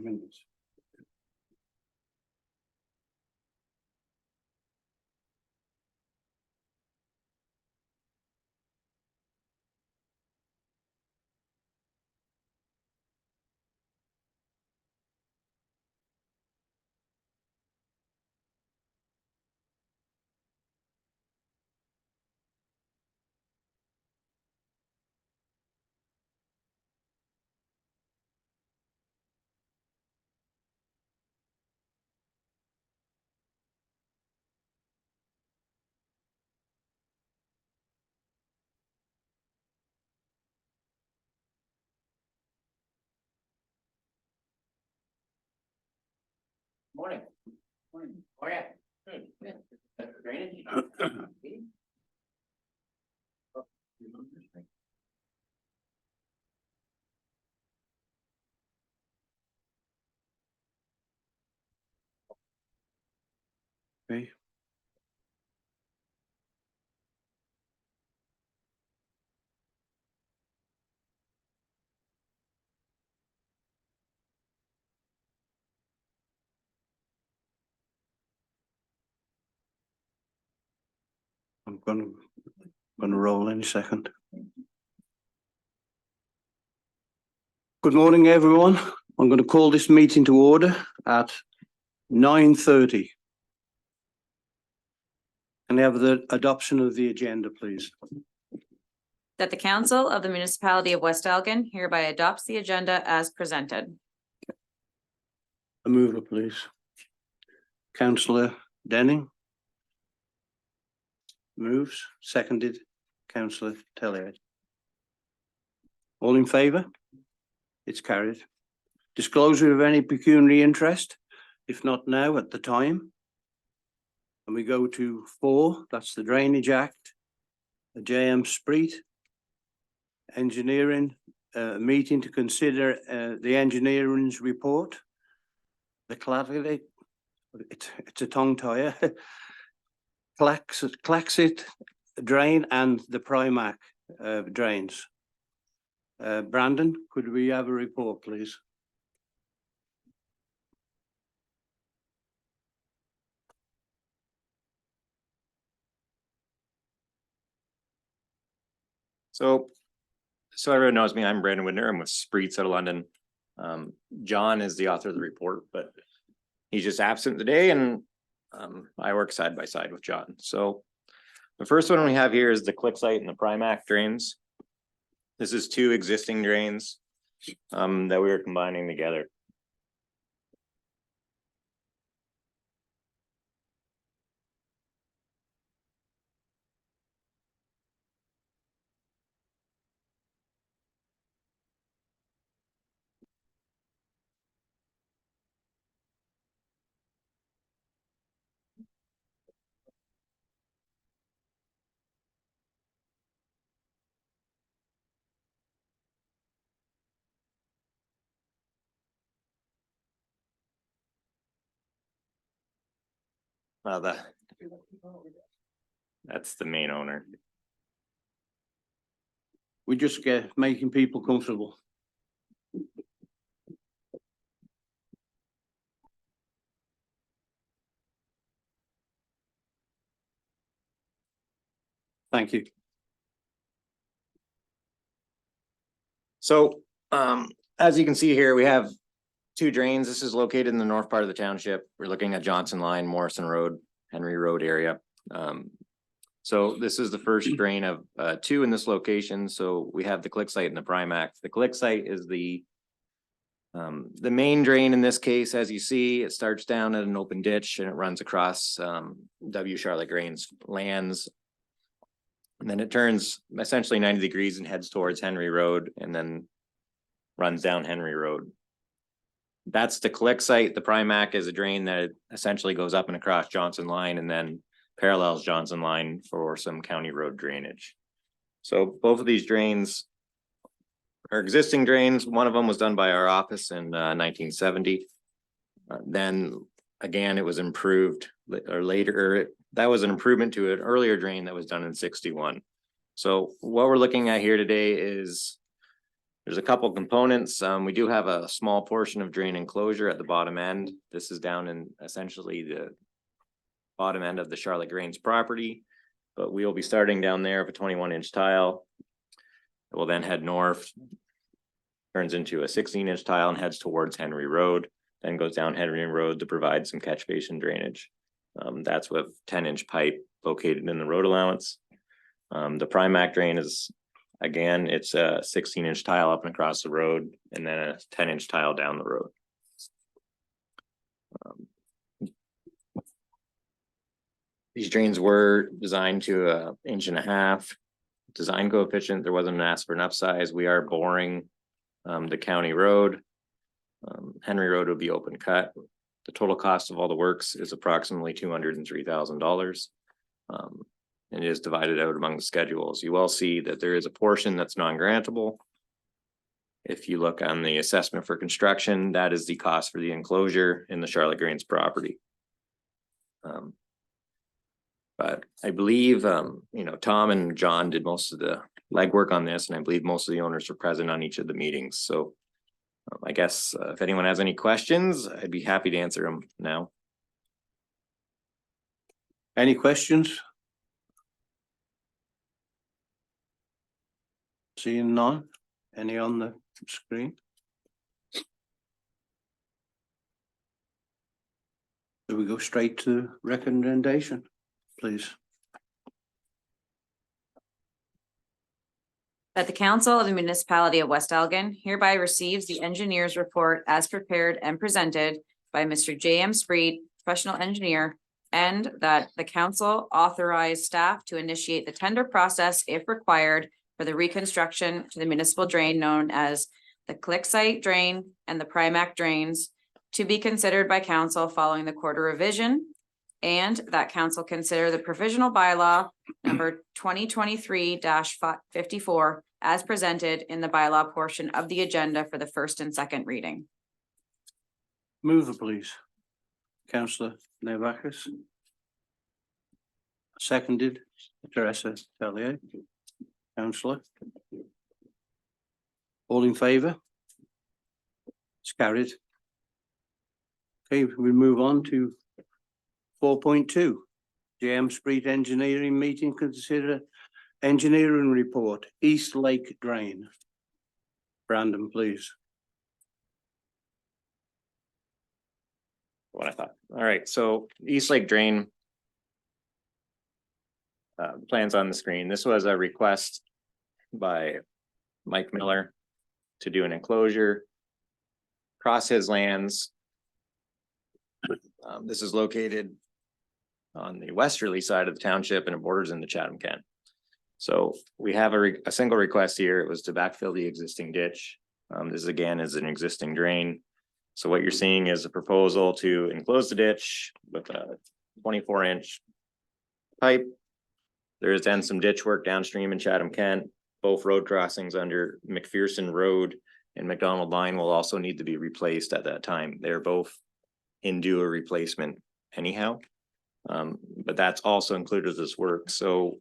minutes. Morning. Morning. Oh, yeah. Good. Drainage? Okay. I'm gonna roll in a second. Good morning, everyone. I'm going to call this meeting to order at 9:30. Can I have the adoption of the agenda, please? That the Council of the Municipality of West Elgin hereby adopts the agenda as presented. A mover, please. Councillor Denning. Moves, seconded. Councillor Tellier. All in favour? It's carried. Disclosure of any pecuniary interest, if not now, at the time. And we go to 4, that's the Drainage Act, the JM Spreet, engineering, meeting to consider the engineering's report. The Clavicle, it's a tongue tire. Claxit drain and the Primac drains. Brandon, could we have a report, please? So everyone knows me. I'm Brandon Widner. I'm with Spreets out of London. John is the author of the report, but he's just absent today, and I work side by side with John. So the first one we have here is the Clicksite and the Primac drains. This is 2 existing drains that we are combining together. That's the main owner. We just get making people comfortable. Thank you. So as you can see here, we have 2 drains. This is located in the north part of the township. We're looking at Johnson Line, Morrison Road, Henry Road area. So this is the first drain of 2 in this location. So we have the Clicksite and the Primac. The Clicksite is the main drain in this case. As you see, it starts down at an open ditch and it runs across W. Charlotte Grain's lands. And then it turns essentially 90 degrees and heads towards Henry Road and then runs down Henry Road. That's the Clicksite. The Primac is a drain that essentially goes up and across Johnson Line and then parallels Johnson Line for some county road drainage. So both of these drains are existing drains. One of them was done by our office in 1970. Then again, it was improved or later, that was an improvement to an earlier drain that was done in 61. So what we're looking at here today is There's a couple components. We do have a small portion of drain enclosure at the bottom end. This is down in essentially the bottom end of the Charlotte Grange property, but we will be starting down there of a 21-inch tile. It will then head north, turns into a 16-inch tile and heads towards Henry Road, then goes down Henry Road to provide some catch basin drainage. That's with 10-inch pipe located in the road allowance. The Primac drain is, again, it's a 16-inch tile up and across the road and then a 10-inch tile down the road. These drains were designed to 1.5 inches design coefficient. There wasn't an ask for enough size. We are boring the county road. Henry Road will be open cut. The total cost of all the works is approximately $203,000. And it is divided out among the schedules. You will see that there is a portion that's non-grantable. If you look on the assessment for construction, that is the cost for the enclosure in the Charlotte Grange property. But I believe, Tom and John did most of the legwork on this, and I believe most of the owners were present on each of the meetings. So I guess if anyone has any questions, I'd be happy to answer them now. Any questions? Seeing none? Any on the screen? Do we go straight to recommendation, please? That the council of the municipality of West Elgin hereby receives the engineer's report as prepared and presented by Mr. J.M. Spreed, professional engineer, and that the council authorize staff to initiate the tender process if required for the reconstruction to the municipal drain known as the Clicksite drain and the Primac drains to be considered by council following the quarter revision, and that council consider the provisional bylaw number 2023-54 as presented in the bylaw portion of the agenda for the first and second reading. Mover, please. Councillor Nevakis. Seconded, Teresa Tellier. Councillor. All in favour? It's carried. Okay, we move on to 4.2. J.M. Spreed Engineering Meeting, consider engineering report, East Lake Drain. Brandon, please. What I thought. All right, so East Lake Drain. Plans on the screen. This was a request by Mike Miller to do an enclosure across his lands. This is located on the westerly side of the township and it borders into Chatham-Kent. So we have a single request here. It was to backfill the existing ditch. This again is an existing drain. So what you're seeing is a proposal to enclose the ditch with a 24-inch pipe. There is then some ditch work downstream in Chatham-Kent. Both road crossings under McPherson Road and McDonald Line will also need to be replaced at that time. They're both in due a replacement anyhow. But that's also included in this work. So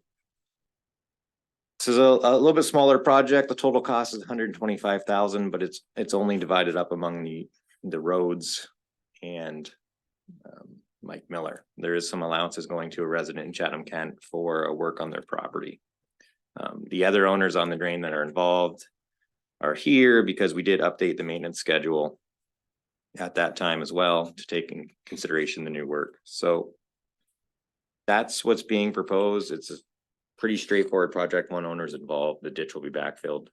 this is a little bit smaller project. The total cost is $125,000, but it's only divided up among the roads and Mike Miller. There is some allowances going to a resident in Chatham-Kent for a work on their property. The other owners on the drain that are involved are here because we did update the maintenance schedule at that time as well to take in consideration the new work. So that's what's being proposed. It's a pretty straightforward project. One owner is involved. The ditch will be backfilled.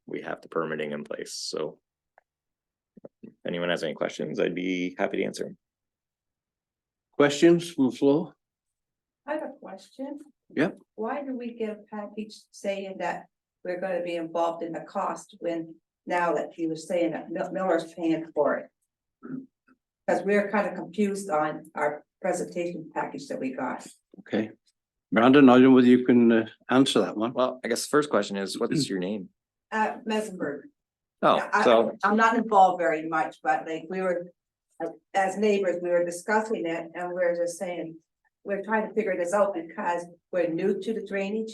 We have the permitting in place. So if anyone has any questions, I'd be happy to answer them. Questions from the floor? I have a question. Yep. Why do we get a package saying that we're gonna be involved in the cost when now that he was saying that Miller's paying for it? Because we're kind of confused on our presentation package that we got. Okay. Brandon, I don't know whether you can answer that one. Well, I guess the first question is, what is your name? Mesenberg. Oh, so I'm not involved very much, but like we were, as neighbors, we were discussing it and we're just saying, we're trying to figure this out because we're new to the drainage.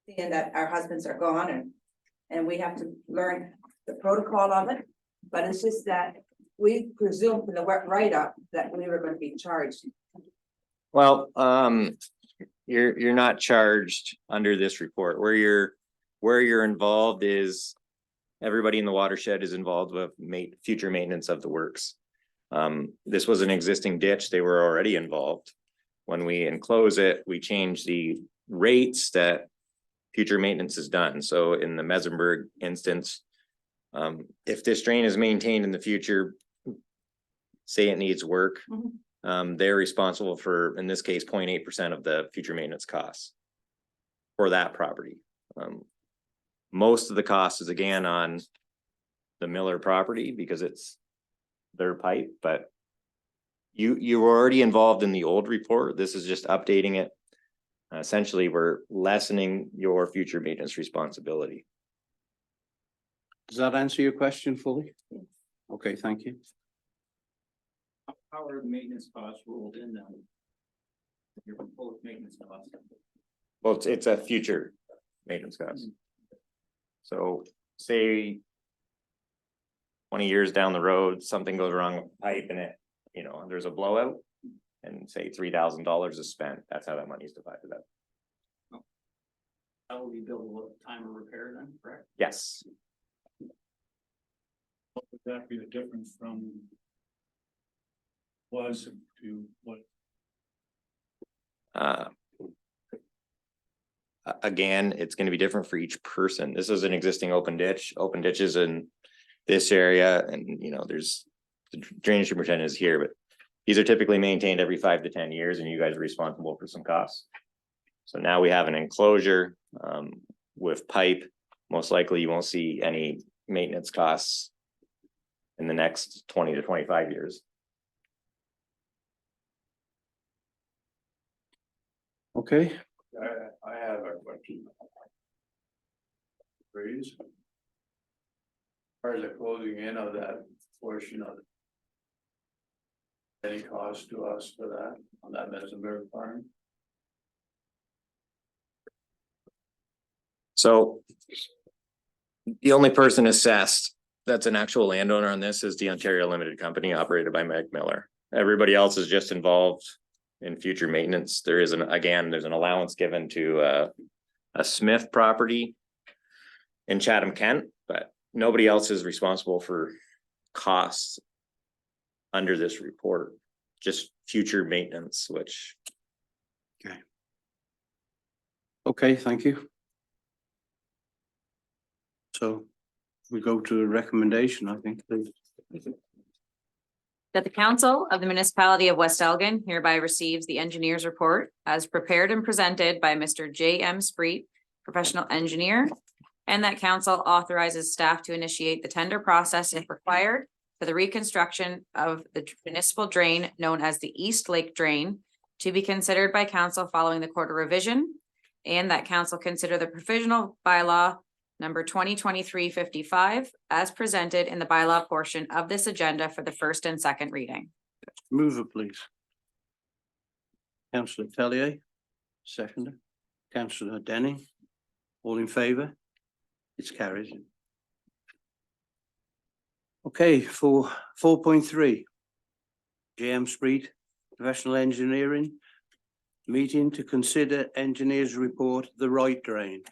Seeing that our husbands are gone and and we have to learn the protocol of it. But it's just that we presumed from the write-up that we were gonna be charged. Well, you're not charged under this report. Where you're involved is everybody in the watershed is involved with future maintenance of the works. This was an existing ditch. They were already involved. When we enclose it, we change the rates that future maintenance is done. So in the Mesenberg instance, if this drain is maintained in the future, say it needs work, they're responsible for, in this case, 0.8% of the future maintenance costs for that property. Most of the cost is again on the Miller property because it's their pipe, but you were already involved in the old report. This is just updating it. Essentially, we're lessening your future maintenance responsibility. Does that answer your question fully? Okay, thank you. How are the maintenance costs rolled in now? Your proposed maintenance costs. Well, it's a future maintenance cost. So say 20 years down the road, something goes wrong with the pipe and it, there's a blowout and say $3,000 is spent. That's how that money is divided up. That will be billed a time of repair then, correct? Yes. What would that be the difference from was to what? Again, it's going to be different for each person. This is an existing open ditches in this area. And there's the drainage superintendent is here, but these are typically maintained every 5 to 10 years and you guys are responsible for some costs. So now we have an enclosure with pipe. Most likely you won't see any maintenance costs in the next 20 to 25 years. Okay, I have a question. Please. As far as the closing in of that portion of it. Any cost to us for that on that Mesenberg farm? So the only person assessed that's an actual landowner on this is the Ontario Limited Company operated by Meg Miller. Everybody else is just involved in future maintenance. There's an allowance given to a Smith property in Chatham, Kent, but nobody else is responsible for costs under this report, just future maintenance, which. okay, thank you. So we go to a recommendation, I think, please. That the council of the municipality of West Elgin hereby receives the engineer's report as prepared and presented by Mr. J.M. Spreet, professional engineer, and that council authorizes staff to initiate the tender process if required for the reconstruction of the municipal drain known as the East Lake Drain to be considered by council following the quarter revision, and that council consider the provisional bylaw number 2023-55 as presented in the bylaw portion of this agenda for the first and second reading. Move it, please. Councillor Tellier, seconder. Councillor Denning, all in favour? It's carried. Okay, for 4.3. J.M. Spreet, professional engineering, meeting to consider engineer's report, the right drain.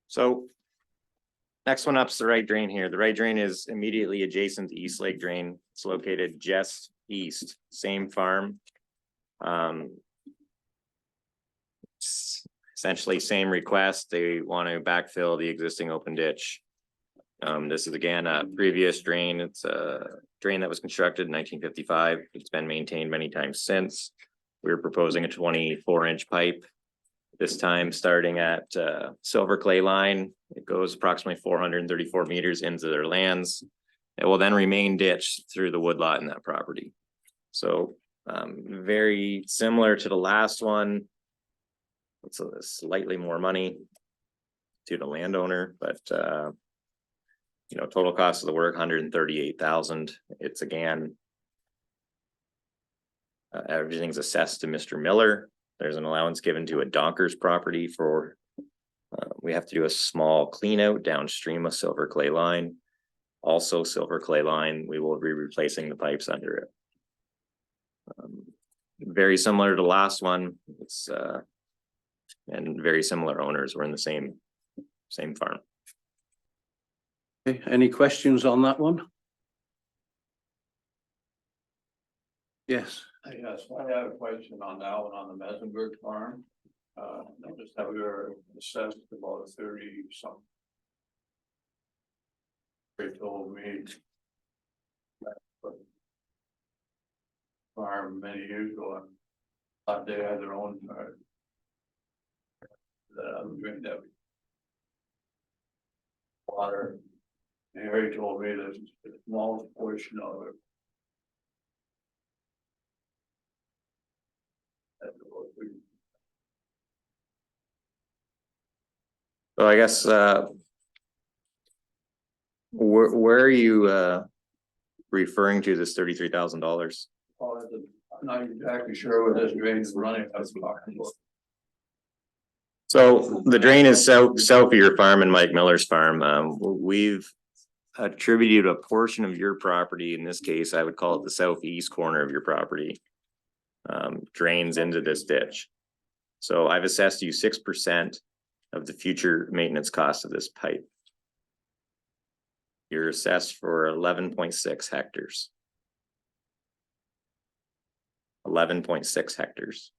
So next one up's the right drain here. The right drain is immediately adjacent to East Lake Drain. It's located just east, same farm. Essentially same request. They want to backfill the existing open ditch. This is again a previous drain. It's a drain that was constructed in 1955. It's been maintained many times since. We're proposing a 24-inch pipe. This time starting at Silver Clay Line, it goes approximately 434 meters into their lands. It will then remain ditched through the woodlot in that property. So very similar to the last one. It's slightly more money to the landowner, but total cost of the work $138,000. It's again everything's assessed to Mr. Miller. There's an allowance given to a Donkers property for We have to do a small clean out downstream of Silver Clay Line. Also Silver Clay Line, we will be replacing the pipes under it. Very similar to the last one, it's and very similar owners, we're in the same farm. Okay, any questions on that one? Yes, Yes, I have a question on that one on the Mesenberg farm. Noticed that we were assessed about 30 some. They told me. Farm many years ago, and thought they had their own. That I'm doing that. Water. And Harry told me there's a small portion of it. That's what we- So I guess where are you referring to this $33,000? I'm not exactly sure what this drain is running, I was talking about. So the drain is south of your farm and Mike Miller's farm. We've attributed a portion of your property, in this case, I would call it the southeast corner of your property. Drains into this ditch. So I've assessed you 6% of the future maintenance cost of this pipe. You're assessed for 11.6 hectares. 11.6 hectares.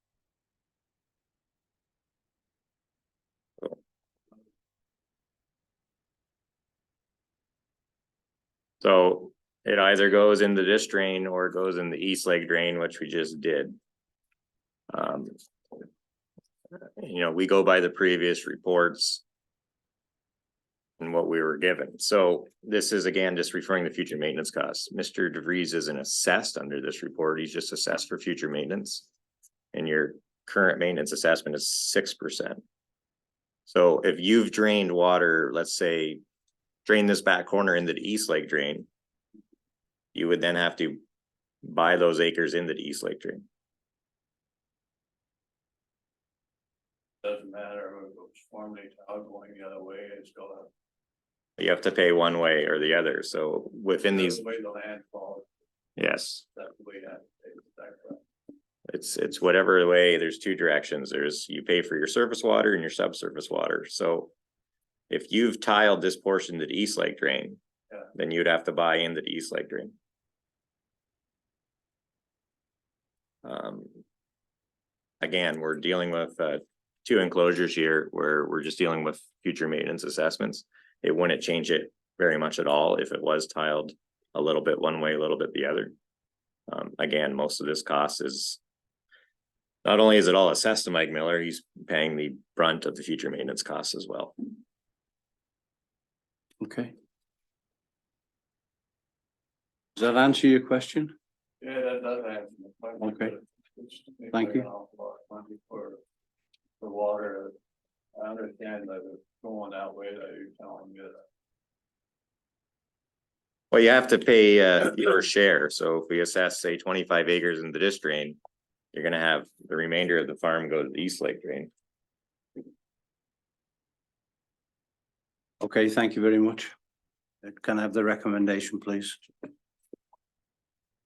So it either goes into this drain or it goes in the East Lake drain, which we just did. You know, we go by the previous reports and what we were given. So this is again, just referring to future maintenance costs. Mr. DeVries isn't assessed under this report. He's just assessed for future maintenance. And your current maintenance assessment is 6%. So if you've drained water, let's say, drain this back corner into the East Lake drain, you would then have to buy those acres into the East Lake drain. Doesn't matter if it was formerly going the other way, it's still. You have to pay one way or the other. So within these, The way the land falls, yes, that's the way that. it's whatever way. There's two directions. There's you pay for your surface water and your subsurface water. So if you've tiled this portion to the East Lake drain, Yeah. then you'd have to buy into the East Lake drain. Again, we're dealing with two enclosures here where we're just dealing with future maintenance assessments. It wouldn't change it very much at all if it was tiled a little bit one way, a little bit the other. Again, most of this cost is not only is it all assessed to Mike Miller, he's paying the brunt of the future maintenance costs as well. okay. Does that answer your question? Yeah, that does answer the question. Okay. It's Thank you. an awful lot of money for water. I understand that it's going that way that you're telling me that. Well, you have to pay your share. So if we assess, say, 25 acres into this drain, you're gonna have the remainder of the farm go to the East Lake drain. Okay, thank you very much. Can I have the recommendation, please?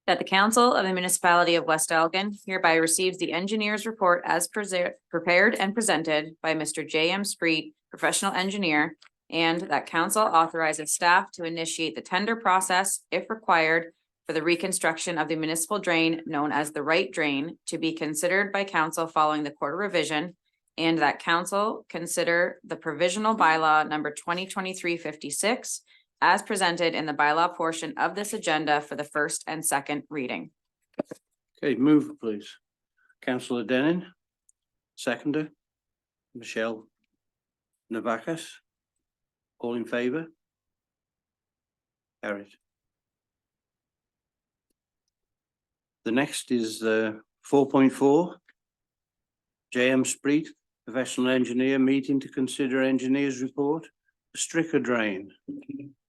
That the council of the municipality of West Elgin hereby receives the engineer's report as prepared and presented by Mr. J.M. Spreet, professional engineer, and that council authorizes staff to initiate the tender process if required for the reconstruction of the municipal drain known as the right drain to be considered by council following the quarter revision, and that council consider the provisional bylaw number 2023-56 as presented in the bylaw portion of this agenda for the first and second reading. Okay, move please. Councillor Denning, seconder. Michelle Navakis. All in favour? Carried. The next is 4.4. J.M. Spreet, professional engineer, meeting to consider engineer's report, Stricker drain.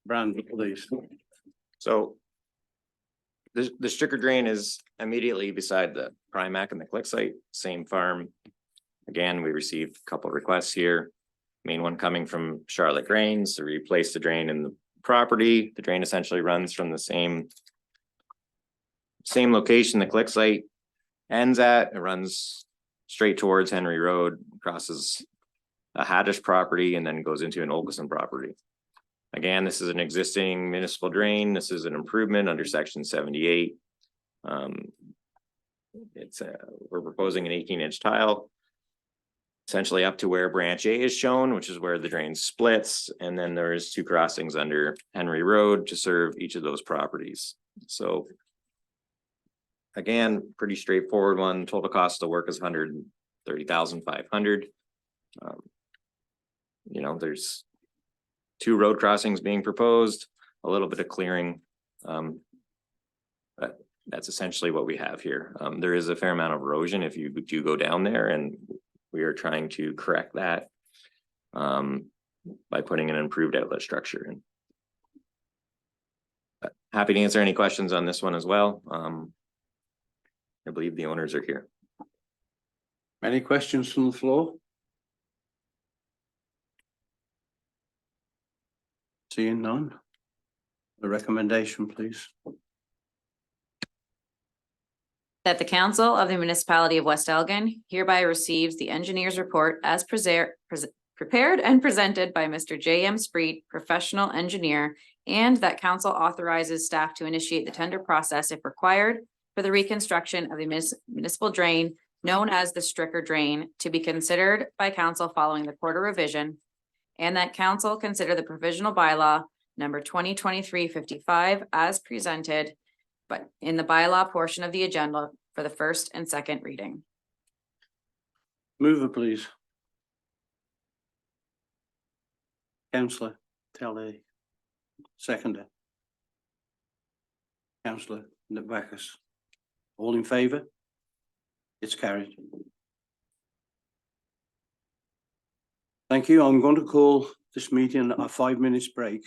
Brandon, please. So the Stricker drain is immediately beside the Primac and the Click site, same farm. Again, we received a couple of requests here. Main one coming from Charlotte Drains to replace the drain in the property. The drain essentially runs from the same location the click site ends at. It runs straight towards Henry Road, crosses a Haddish property, and then goes into an Olgeson property. Again, this is an existing municipal drain. This is an improvement under section 78. We're proposing an 18-inch tile, essentially up to where branch A is shown, which is where the drain splits. And then there's 2 crossings under Henry Road to serve each of those properties. So again, pretty straightforward one. Total cost of work is $130,500. There's 2 road crossings being proposed, a little bit of clearing. But that's essentially what we have here. There is a fair amount of erosion if you do go down there, and we are trying to correct that by putting an improved outlet structure in. But happy to answer any questions on this one as well. I believe the owners are here. Any questions from the floor? Seeing none. The recommendation, please. That the council of the municipality of West Elgin hereby receives the engineer's report as prepared and presented by Mr. J.M. Spreet, professional engineer, and that council authorizes staff to initiate the tender process if required for the reconstruction of the municipal drain known as the Stricker Drain to be considered by council following the quarter revision, and that council consider the provisional bylaw number 2023-55 as presented, but in the bylaw portion of the agenda for the first and second reading. Mover, please. Councillor Telly. Seconder. Councillor Navakis. All in favour? It's carried. Thank you. I'm going to call this meeting a 5 minutes break.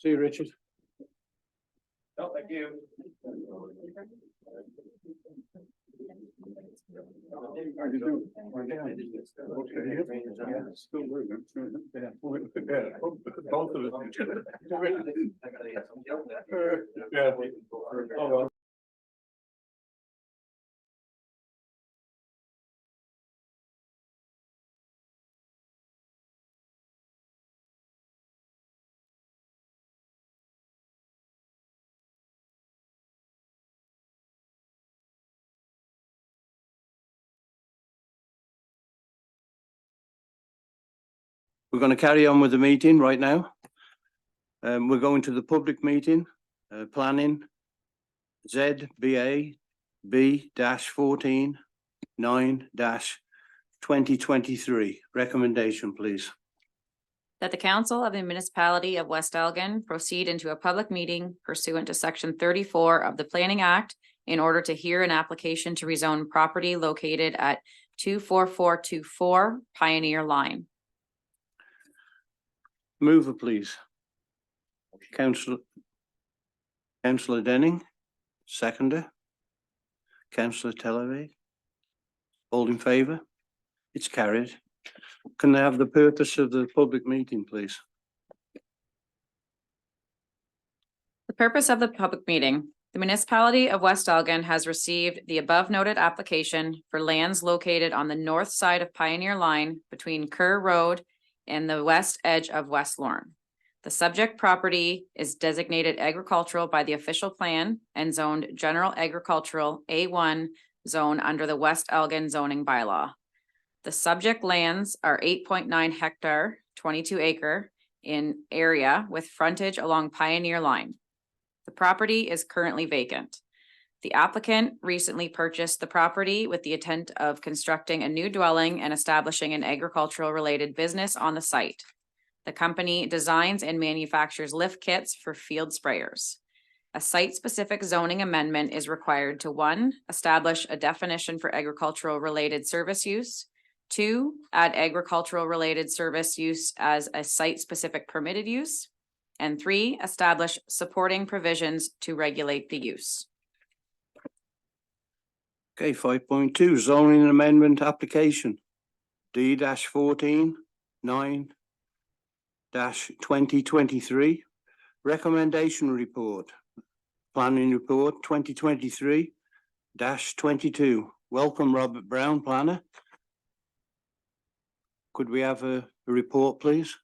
See you, Richard. Oh, thank you. Both of us. We're going to carry on with the meeting right now. We're going to the public meeting, planning ZBA B-14 9-2023. Recommendation, please. That the council of the municipality of West Elgin proceed into a public meeting pursuant to section 34 of the Planning Act in order to hear an application to rezone property located at 24424 Pioneer Line. Mover, please. Councillor Denning, seconder. Councillor Tellerby. All in favour? It's carried. Can I have the purpose of the public meeting, please? The purpose of the public meeting. The municipality of West Elgin has received the above noted application for lands located on the north side of Pioneer Line between Kerr Road and the west edge of West Lorne. The subject property is designated agricultural by the official plan and zoned general agricultural A1 zone under the West Elgin zoning bylaw. The subject lands are 8.9 hectare, 22 acre in area with frontage along Pioneer Line. The property is currently vacant. The applicant recently purchased the property with the intent of constructing a new dwelling and establishing an agricultural related business on the site. The company designs and manufactures lift kits for field sprayers. a site-specific zoning amendment is required to, one, establish a definition for agricultural related service use. Two, add agricultural related service use as a site-specific permitted use. And three, establish supporting provisions to regulate the use. Okay, 5.2 zoning amendment application. D-14 9-2023. Recommendation report. Planning report 2023-22. Welcome, Robert Brown, planner. Could we have a report, please?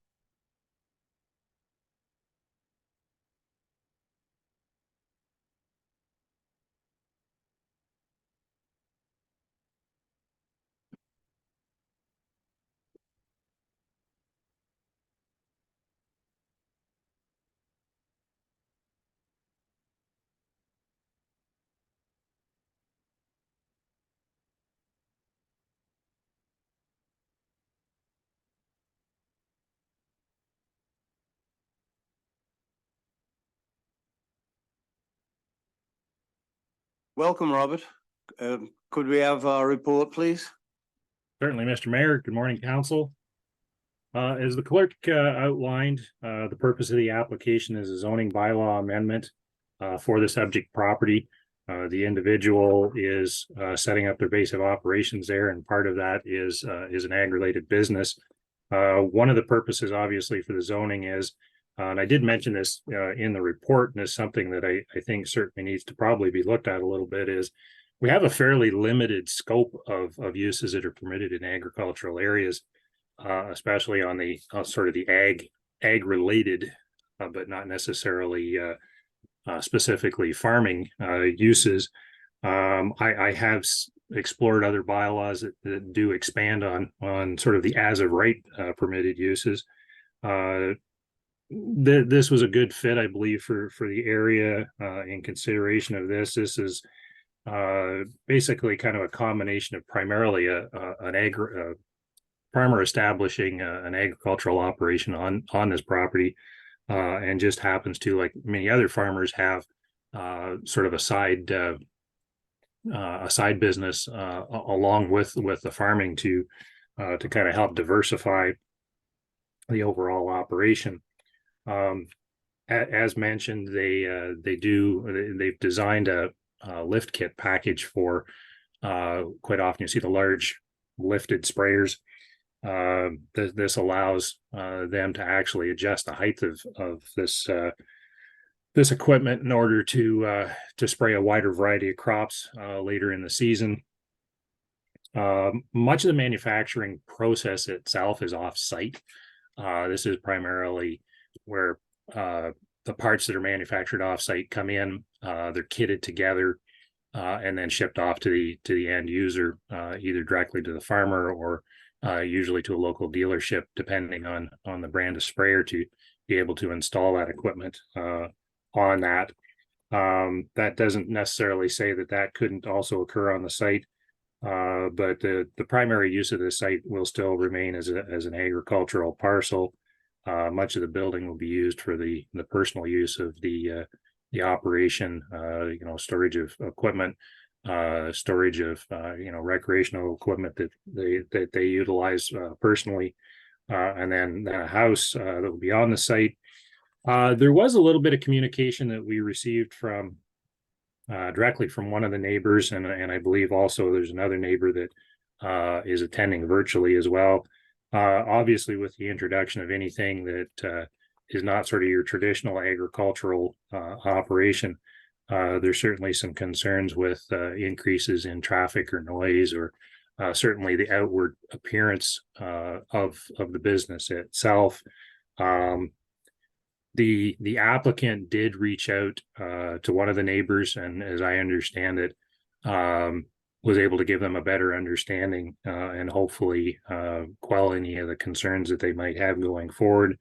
Welcome, Robert. Could we have our report, please? Certainly, Mr. Mayor. Good morning, council. As the clerk outlined, the purpose of the application is a zoning bylaw amendment for the subject property. The individual is setting up their base of operations there, and part of that is an ag-related business. One of the purposes, obviously, for the zoning is, and I did mention this in the report, and is something that I think certainly needs to probably be looked at a little bit, is we have a fairly limited scope of uses that are permitted in agricultural areas, especially on the sort of the ag related, but not necessarily specifically farming uses. I have explored other bylaws that do expand on sort of the as of right permitted uses. This was a good fit, I believe, for the area in consideration of this. This is basically kind of a combination of primarily an farmer establishing an agricultural operation on this property, and just happens to, like many other farmers, have sort of a side business along with the farming to kind of help diversify the overall operation. As mentioned, they've designed a lift kit package for quite often you see the large lifted sprayers. This allows them to actually adjust the height of this equipment in order to spray a wider variety of crops later in the season. Much of the manufacturing process itself is off-site. This is primarily where the parts that are manufactured off-site come in, they're kitted together, and then shipped off to the end user, either directly to the farmer or usually to a local dealership, depending on the brand of sprayer, to be able to install that equipment on that. That doesn't necessarily say that couldn't also occur on the site, but the primary use of this site will still remain as an agricultural parcel. Much of the building will be used for the personal use of the operation, storage of equipment, storage of recreational equipment that they utilize personally, and then a house that will be on the site. There was a little bit of communication that we received from directly from one of the neighbors, and I believe also there's another neighbor that is attending virtually as well. Obviously, with the introduction of anything that is not sort of your traditional agricultural operation, there's certainly some concerns with increases in traffic or noise, or certainly the outward appearance of the business itself. The applicant did reach out to one of the neighbors, and as I understand it, was able to give them a better understanding and hopefully quell any of the concerns that they might have going forward.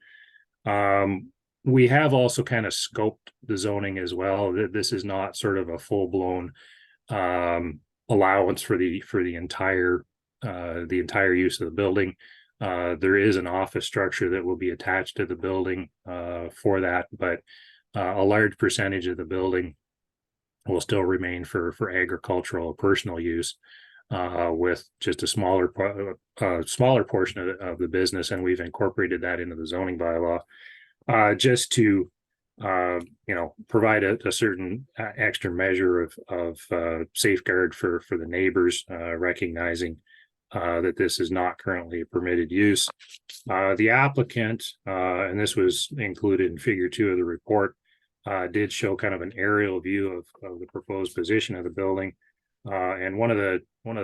We have also kind of scoped the zoning as well. This is not sort of a full-blown allowance for the entire use of the building. There is an office structure that will be attached to the building for that, but a large percentage of the building will still remain for agricultural or personal use, with just a smaller portion of the business, and we've incorporated that into the zoning bylaw, just to provide a certain extra measure of safeguard for the neighbors, recognizing that this is not currently a permitted use. The applicant, and this was included in figure 2 of the report, did show kind of an aerial view of the proposed position of the building. And one of the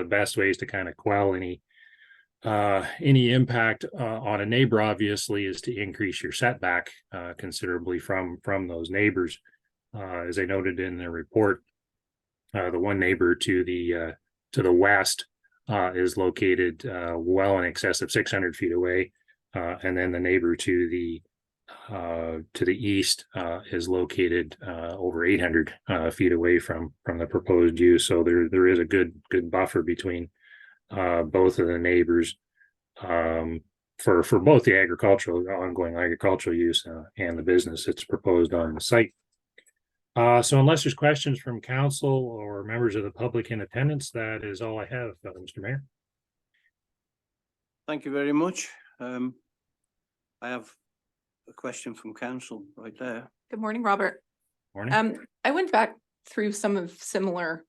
best ways to kind of quell any impact on a neighbor, obviously, is to increase your setback considerably from those neighbors. As I noted in the report, the one neighbor to the west is located well in excess of 600 feet away, and then the neighbor to the east is located over 800 feet away from the proposed use. So there is a good buffer between both of the neighbors for both the ongoing agricultural use and the business that's proposed on the site. So unless there's questions from council or members of the public in attendance, that is all I have, Mr. Mayor. Thank you very much. I have a question from council right there. Good morning, Robert. Morning. I went back through some of similar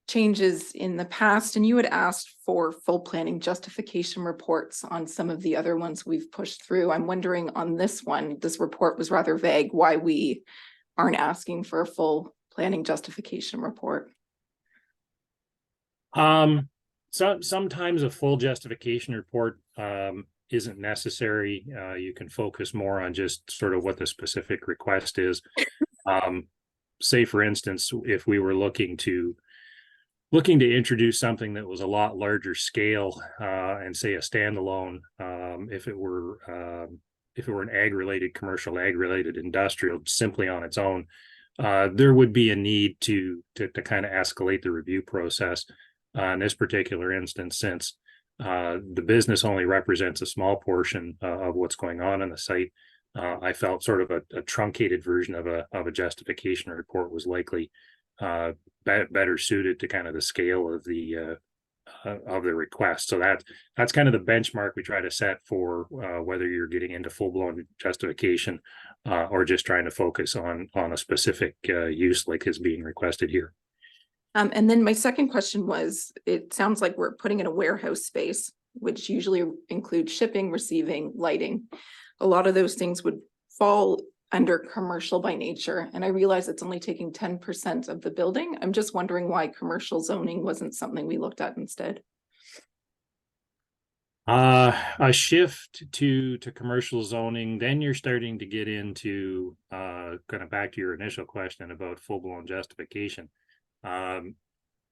changes in the past, and you had asked for full planning justification reports on some of the other ones we've pushed through. I'm wondering on this one, this report was rather vague, why we aren't asking for a full planning justification report. So sometimes a full justification report isn't necessary. You can focus more on just sort of what the specific request is. Say, for instance, if we were looking to introduce something that was a lot larger scale, and say a standalone, if it were an ag-related, commercial ag-related industrial simply on its own, there would be a need to kind of escalate the review process. In this particular instance, since the business only represents a small portion of what's going on in the site, I felt sort of a truncated version of a justification report was likely better suited to kind of the scale of the request. So that's kind of the benchmark we try to set for whether you're getting into full-blown justification or just trying to focus on a specific use like is being requested here. And then my second question was, it sounds like we're putting in a warehouse space, which usually includes shipping, receiving, lighting. A lot of those things would fall under commercial by nature, and I realize it's only taking 10% of the building. I'm just wondering why commercial zoning wasn't something we looked at instead. A shift to commercial zoning, then you're starting to get into kind of back to your initial question about full-blown justification. In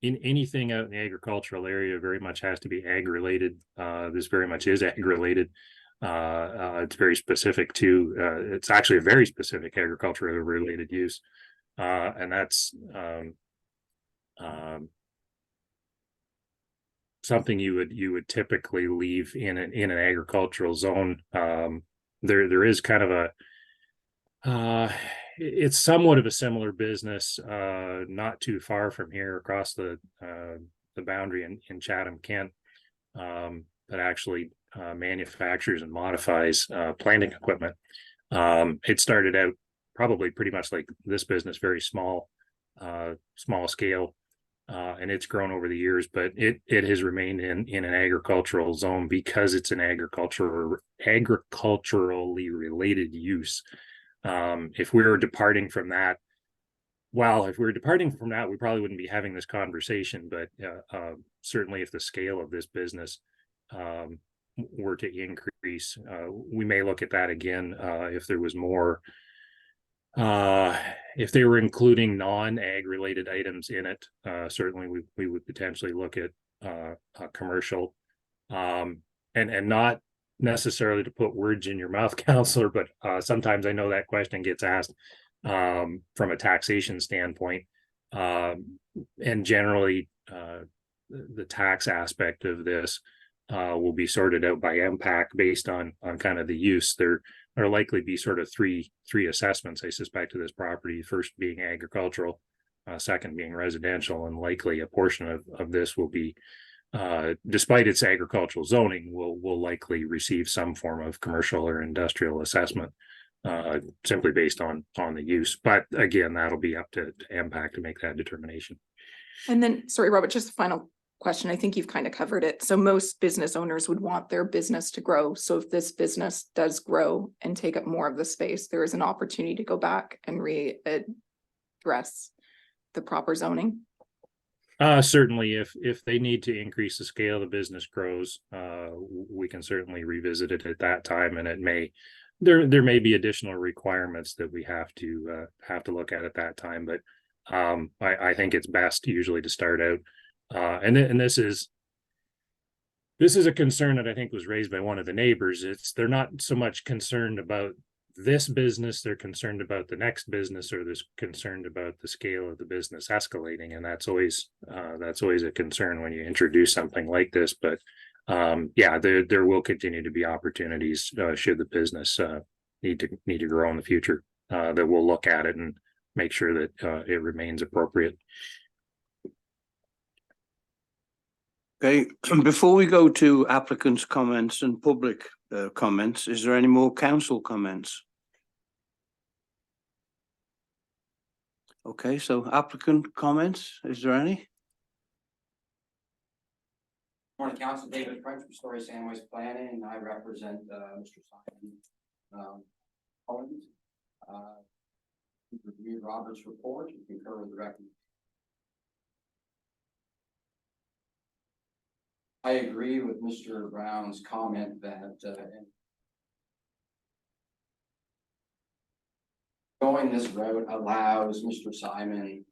anything out in the agricultural area very much has to be ag related. This very much is ag related. It's very specific to, it's actually a very specific agricultural related use. And that's something you would typically leave in an agricultural zone. There is kind of it's somewhat of a similar business, not too far from here across the boundary in Chatham, Kent, that actually manufactures and modifies planting equipment. It started out probably pretty much like this business, very small scale, and it's grown over the years, but it has remained in an agricultural zone because it's an agriculturally related use. If we were departing from that, we probably wouldn't be having this conversation, but certainly if the scale of this business were to increase, we may look at that again. If there was more, if they were including non-ag related items in it, certainly we would potentially look at commercial, and not necessarily to put words in your mouth, Counselor, but sometimes I know that question gets asked from a taxation standpoint, and generally the tax aspect of this will be sorted out by MPAC based on kind of the use. There there'll likely be sort of three assessments, I suspect, of this property, first being agricultural, second being residential, and likely a portion of this will be, despite its agricultural zoning, will likely receive some form of commercial or industrial assessment, simply based on the use. But again, that'll be up to MPAC to make that determination. And then, sorry, Robert, just a final question. I think you've kind of covered it. So most business owners would want their business to grow. So if this business does grow and take up more of the space, there is an opportunity to go back and readdress the proper zoning. Certainly, if they need to increase the scale the business grows, we can certainly revisit it at that time, and there may be additional requirements that we have to look at that time. But I think it's best usually to start out, and this is a concern that I think was raised by one of the neighbors. They're not so much concerned about this business, they're concerned about the next business, or they're concerned about the scale of the business escalating, and that's always a concern when you introduce something like this. But yeah, there will continue to be opportunities should the business need to grow in the future, that we'll look at it and make sure that it remains appropriate. Okay, before we go to applicants' comments and public comments, is there any more council comments? Okay, so applicant comments, is there any? Morning, Council. David French from Story Sandwich Planning, and I represent Mr. Simon Owens. Reviewed Robert's report and concur with the recommendation. I agree with Mr. Brown's comment that going this route allows Mr. Simon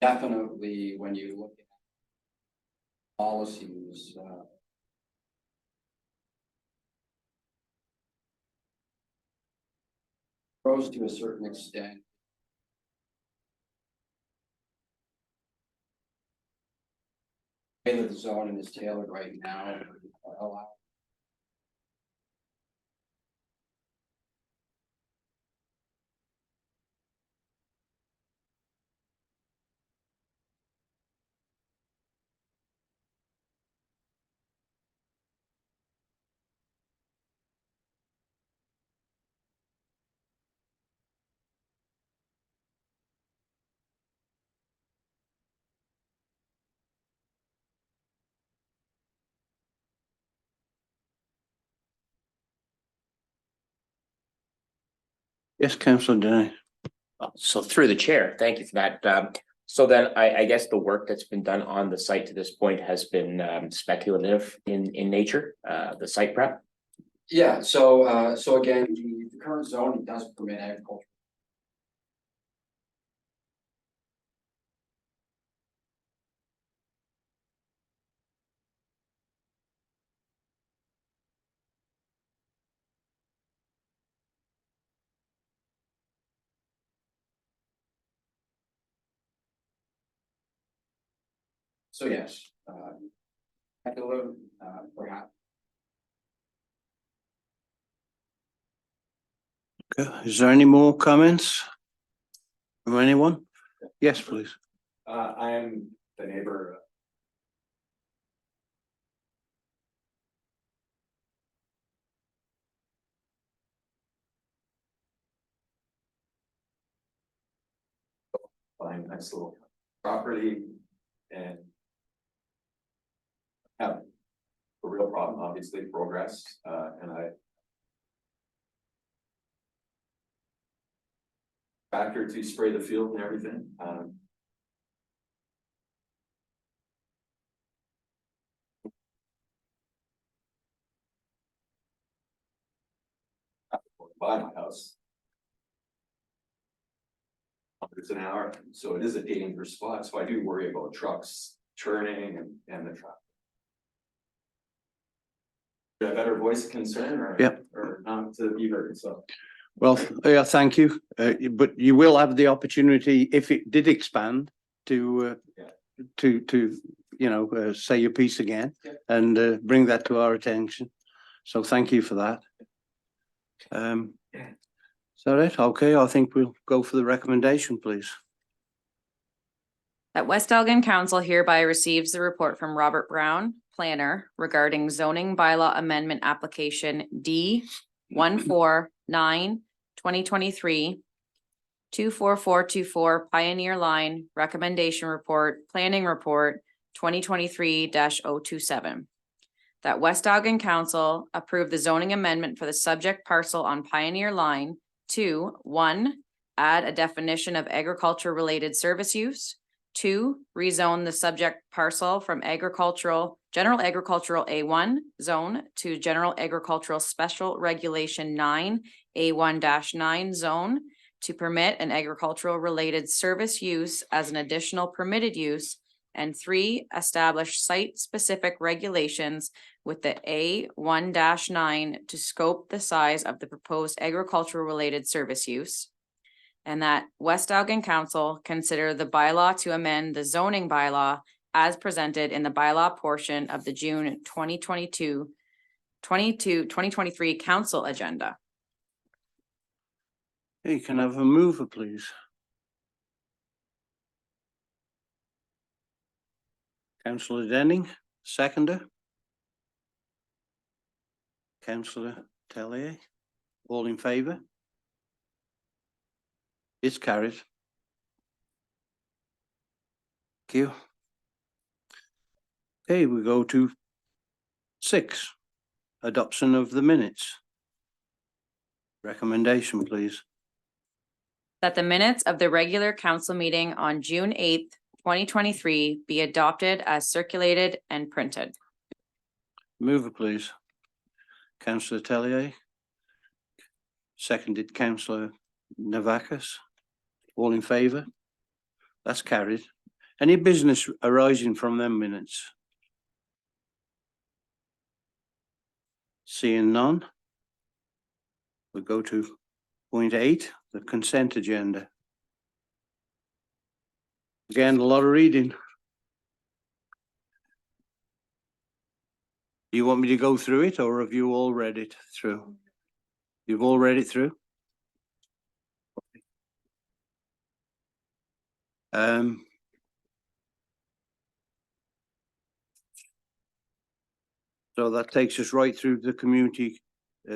definitely, when you look at policies, grows to a certain extent. The way that the zoning is tailored right now allow. Yes, councillor Denny. So through the chair, thank you for that. So then I guess the work that's been done on the site to this point has been speculative in nature, the site prep. Yeah, so again, the current zoning does permit agriculture. So yes, speculative, perhaps. Okay, is there any more comments from anyone? Yes, please. I am the neighbor. Buying a nice little property and have a real problem, obviously, progress, and I factor to spray the field and everything. Buy my house. It's an hour, so it is a dangerous spot, so I do worry about trucks turning and the traffic. A better voice of concern or? Yeah. Or not to be heard, so. Well, yeah, thank you. But you will have the opportunity, if it did expand, to say your piece again and bring that to our attention. So thank you for that. Is that it? Okay, I think we'll go for the recommendation, please. That West Elgin Council hereby receives the report from Robert Brown, planner, regarding zoning bylaw amendment application D 149/2023. 24424 Pioneer Line Recommendation Report, Planning Report 2023-027. That West Elgin Council approve the zoning amendment for the subject parcel on Pioneer Line to 1, add a definition of agriculture-related service use. 2, rezone the subject parcel from general agricultural A1 zone to general agricultural special regulation 9 A1-9 zone to permit an agricultural related service use as an additional permitted use. And 3, establish site-specific regulations with the A1-9 to scope the size of the proposed agricultural related service use. And that West Elgin Council consider the bylaw to amend the zoning bylaw as presented in the bylaw portion of the June 2023 council agenda. Hey, can I have a mover, please? Councillor Denning, seconder. Councillor Tellier, all in favour? It's carried. Thank you. Okay, we go to 6, adoption of the minutes. Recommendation, please. That the minutes of the regular council meeting on June 8th, 2023 be adopted as circulated and printed. Mover, please. Councillor Tellier. Seconded Councillor Navakis. All in favour? That's carried. Any business arising from them minutes? Seeing none. We go to point 8, the consent agenda. Again, a lot of reading. Do you want me to go through it, or have you all read it through? You've all read it through? So that takes us right through the Community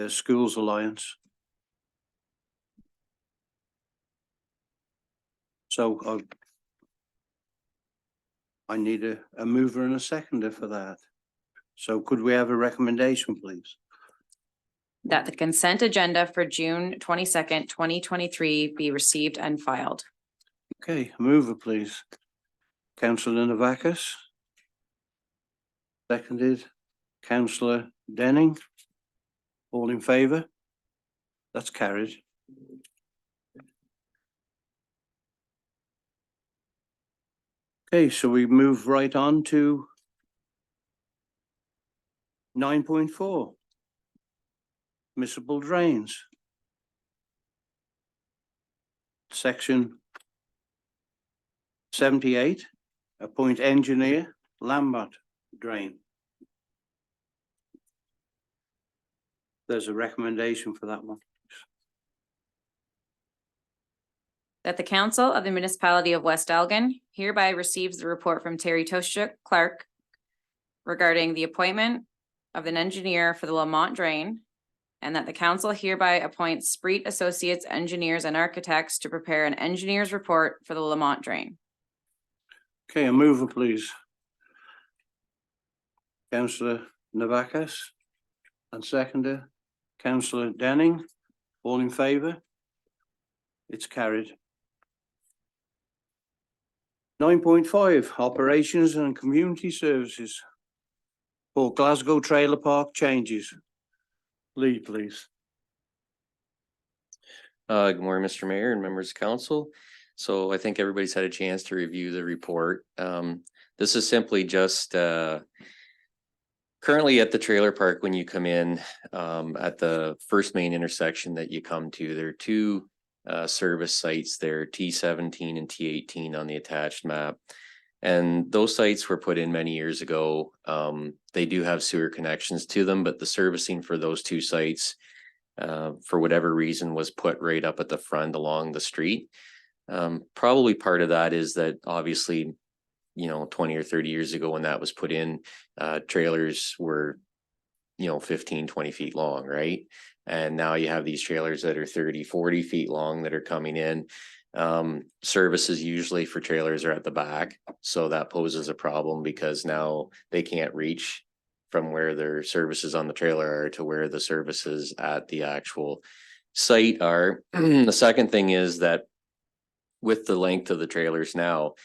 Schools Alliance. So I need a mover and a seconder for that. So could we have a recommendation, please? That the consent agenda for June 22nd, 2023 be received and filed. Okay, a mover, please. Councillor Navakis. Seconded, Councillor Denning. All in favour? That's carried. Okay, so we move right on to 9.4. Municipal drains. Section 78, appoint engineer, Lambert drain. There's a recommendation for that one. That the council of the municipality of West Elgin hereby receives the report from Terry Toshuk Clark regarding the appointment of an engineer for the Lamont drain, and that the council hereby appoints Spreet Associates Engineers and Architects to prepare an engineer's report for the Lamont drain. Okay, a mover, please. Councillor Navakis, and seconder, Councillor Denning. All in favour? It's carried. 9.5, operations and community services for Glasgow Trailer Park changes. Lee, please. Good morning, Mr. Mayor and members of council. So I think everybody's had a chance to review the report. This is simply just currently at the trailer park, when you come in at the first main intersection that you come to, there are two service sites there, T17 and T18 on the attached map. And those sites were put in many years ago. They do have sewer connections to them, but the servicing for those two sites, for whatever reason, was put right up at the front along the street. Probably part of that is that obviously, 20 or 30 years ago when that was put in, trailers were, 15, 20 feet long, right? And now you have these trailers that are 30, 40 feet long that are coming in. Services usually for trailers are at the back. So that poses a problem because now they can't reach from where their services on the trailer are to where the services at the actual site are. The second thing is that with the length of the trailers now,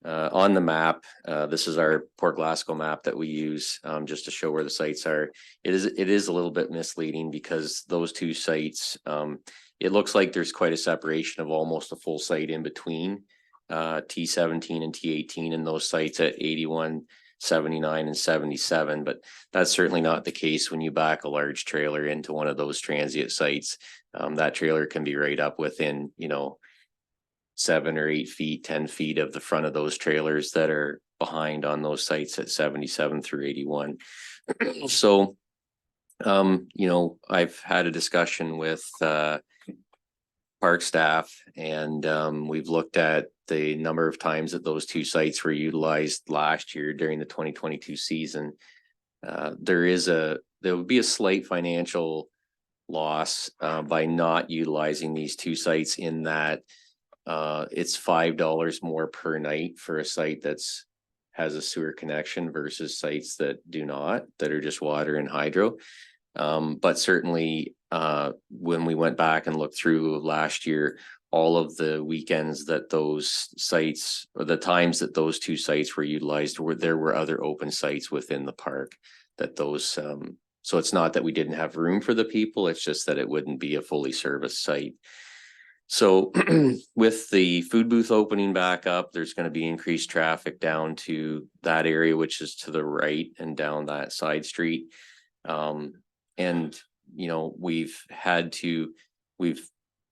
on the map, this is our Port Glasgow map that we use, just to show where the sites are. It is a little bit misleading because those two sites, it looks like there's quite a separation of almost a full site in between T17 and T18 and those sites at 81, 79 and 77, but that's certainly not the case when you back a large trailer into one of those transient sites. That trailer can be right up within, 7 or 8 feet, 10 feet of the front of those trailers that are behind on those sites at 77 through 81. So, I've had a discussion with park staff and we've looked at the number of times that those two sites were utilized last year during the 2022 season. There would be a slight financial loss by not utilizing these two sites in that it's $5 more per night for a site has a sewer connection versus sites that do not, that are just water and hydro. But certainly when we went back and looked through last year, all of the weekends that those sites, or the times that those two sites were utilized, there were other open sites within the park that those, so it's not that we didn't have room for the people, it's just that it wouldn't be a fully serviced site. So with the food booth opening back up, there's going to be increased traffic down to that area, which is to the right and down that side street. And, we've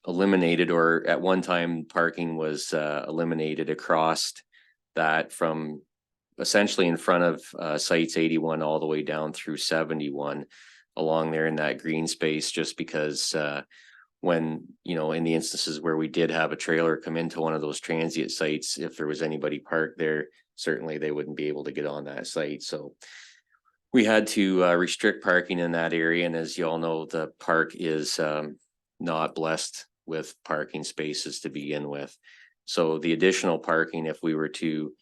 eliminated, or at one time parking was eliminated across that from essentially in front of sites 81 all the way down through 71 along there in that green space, just because when, in the instances where we did have a trailer come into one of those transient sites, if there was anybody parked there, certainly they wouldn't be able to get on that site. So we had to restrict parking in that area. And as you all know, the park is not blessed with parking spaces to begin with. So the additional parking, if we were to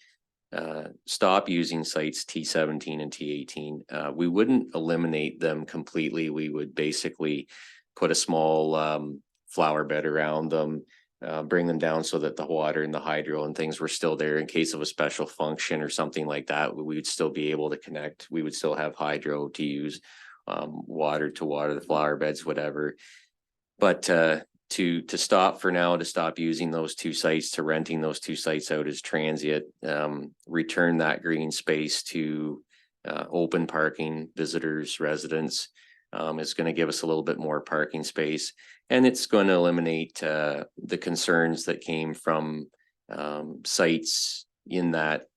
stop using sites T17 and T18, we wouldn't eliminate them completely. We would basically put a small flower bed around them, bring them down so that the water and the hydro and things were still there in case of a special function or something like that. We would still be able to connect. We would still have hydro to use, water to water the flower beds, whatever. But to stop for now, to stop using those two sites, to renting those two sites out as transient, return that green space to open parking, visitors, residents, is going to give us a little bit more parking space, and it's going to eliminate the concerns that came from sites in that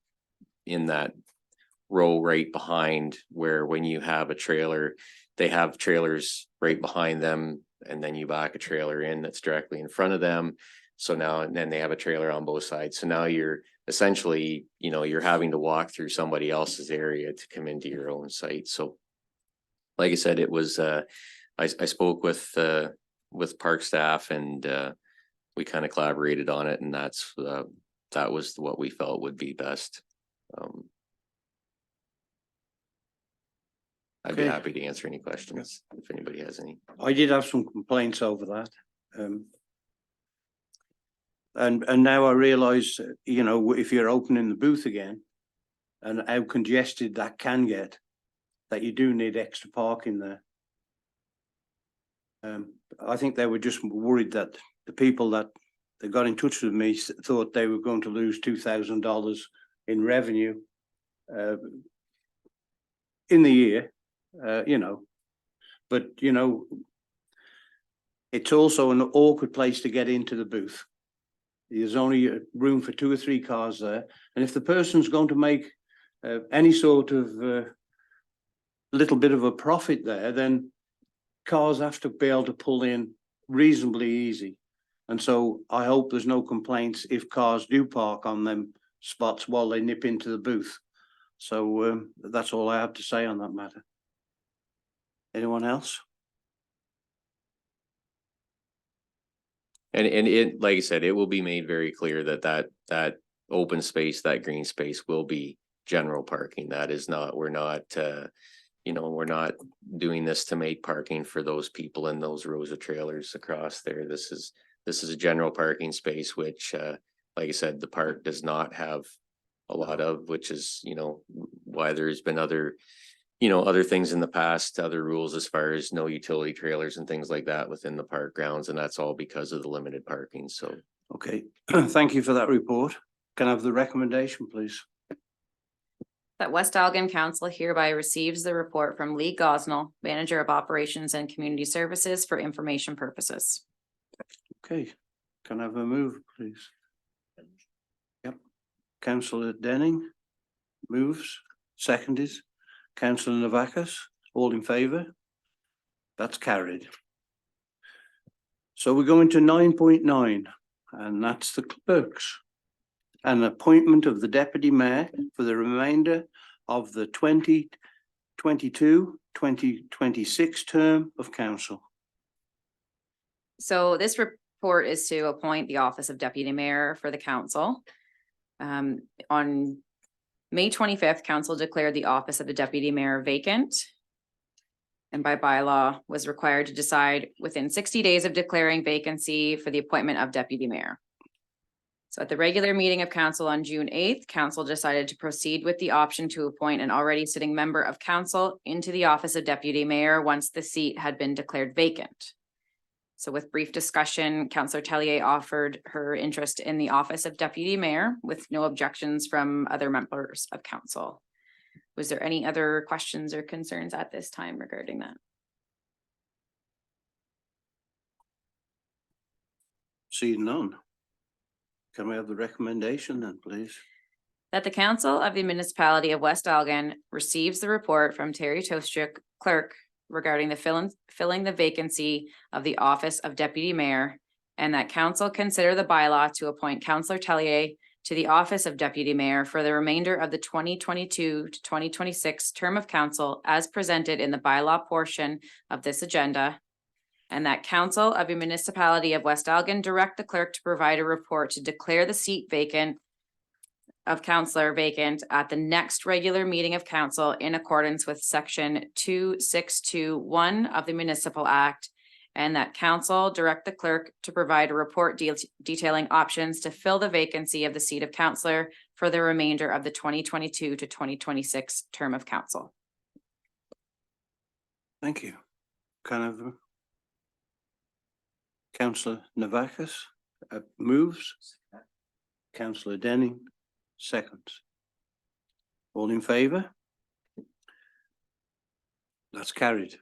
row right behind, where when you have a trailer, they have trailers right behind them, and then you back a trailer in that's directly in front of them. So now, and then they have a trailer on both sides. So now you're essentially, you're having to walk through somebody else's area to come into your own site. So like I said, it was, I spoke with park staff and we kind of collaborated on it, and that was what we felt would be best. I'd be Okay. happy to answer any questions if anybody has any. I did have some complaints over that. And now I realise, if you're opening the booth again and how congested that can get, that you do need extra parking there. I think they were just worried that the people that they got in touch with me thought they were going to lose $2,000 in revenue in the year, but it's also an awkward place to get into the booth. There's only room for 2 or 3 cars there. And if the person's going to make any sort of little bit of a profit there, then cars have to be able to pull in reasonably easy. And so I hope there's no complaints if cars do park on them spots while they nip into the booth. So that's all I have to say on that matter. Anyone else? And it, like I said, it will be made very clear that that open space, that green space will be general parking. That is not, we're not, we're not doing this to make parking for those people in those rows of trailers across there. This is a general parking space, which, like I said, the park does not have a lot of, which is, why there's been other things in the past, other rules as far as no utility trailers and things like that within the park grounds, and that's all because of the limited parking, so. Okay, thank you for that report. Can I have the recommendation, please? That West Algon Council hereby receives the report from Lee Gosnell, Manager of Operations and Community Services for information purposes. Okay, can I have a move, please? Yep, Councillor Denning moves, seconded. Councillor Navakis, all in favour? That's carried. So we're going to 9.9, and that's the clerks. An appointment of the deputy mayor for the remainder of the 2022-2026 term of council. So this report is to appoint the office of deputy mayor for the council. On May 25th, council declared the office of the deputy mayor vacant. And by bylaw was required to decide within 60 days of declaring vacancy for the appointment of deputy mayor. So at the regular meeting of council on June 8th, council decided to proceed with the option to appoint an already sitting member of council into the office of deputy mayor once the seat had been declared vacant. So with brief discussion, Councillor Tellier offered her interest in the office of deputy mayor with no objections from other members of council. Was there any other questions or concerns at this time regarding that? See none. Can we have the recommendation then, please? That the council of the municipality of West Algon receives the report from Terry Tostruk, clerk, regarding the filling the vacancy of the office of deputy mayor, and that council consider the bylaw to appoint Councillor Tellier to the office of deputy mayor for the remainder of the 2022 to 2026 term of council as presented in the bylaw portion of this agenda. And that council of the municipality of West Algon direct the clerk to provide a report to declare the seat vacant of councillor vacant at the next regular meeting of council in accordance with section 2621 of the Municipal Act. And that council direct the clerk to provide a report detailing options to fill the vacancy of the seat of councillor for the remainder of the 2022 to 2026 term of council. Thank you. Kind of. Councillor Navakis moves. Councillor Denning seconds. All in favour? That's carried.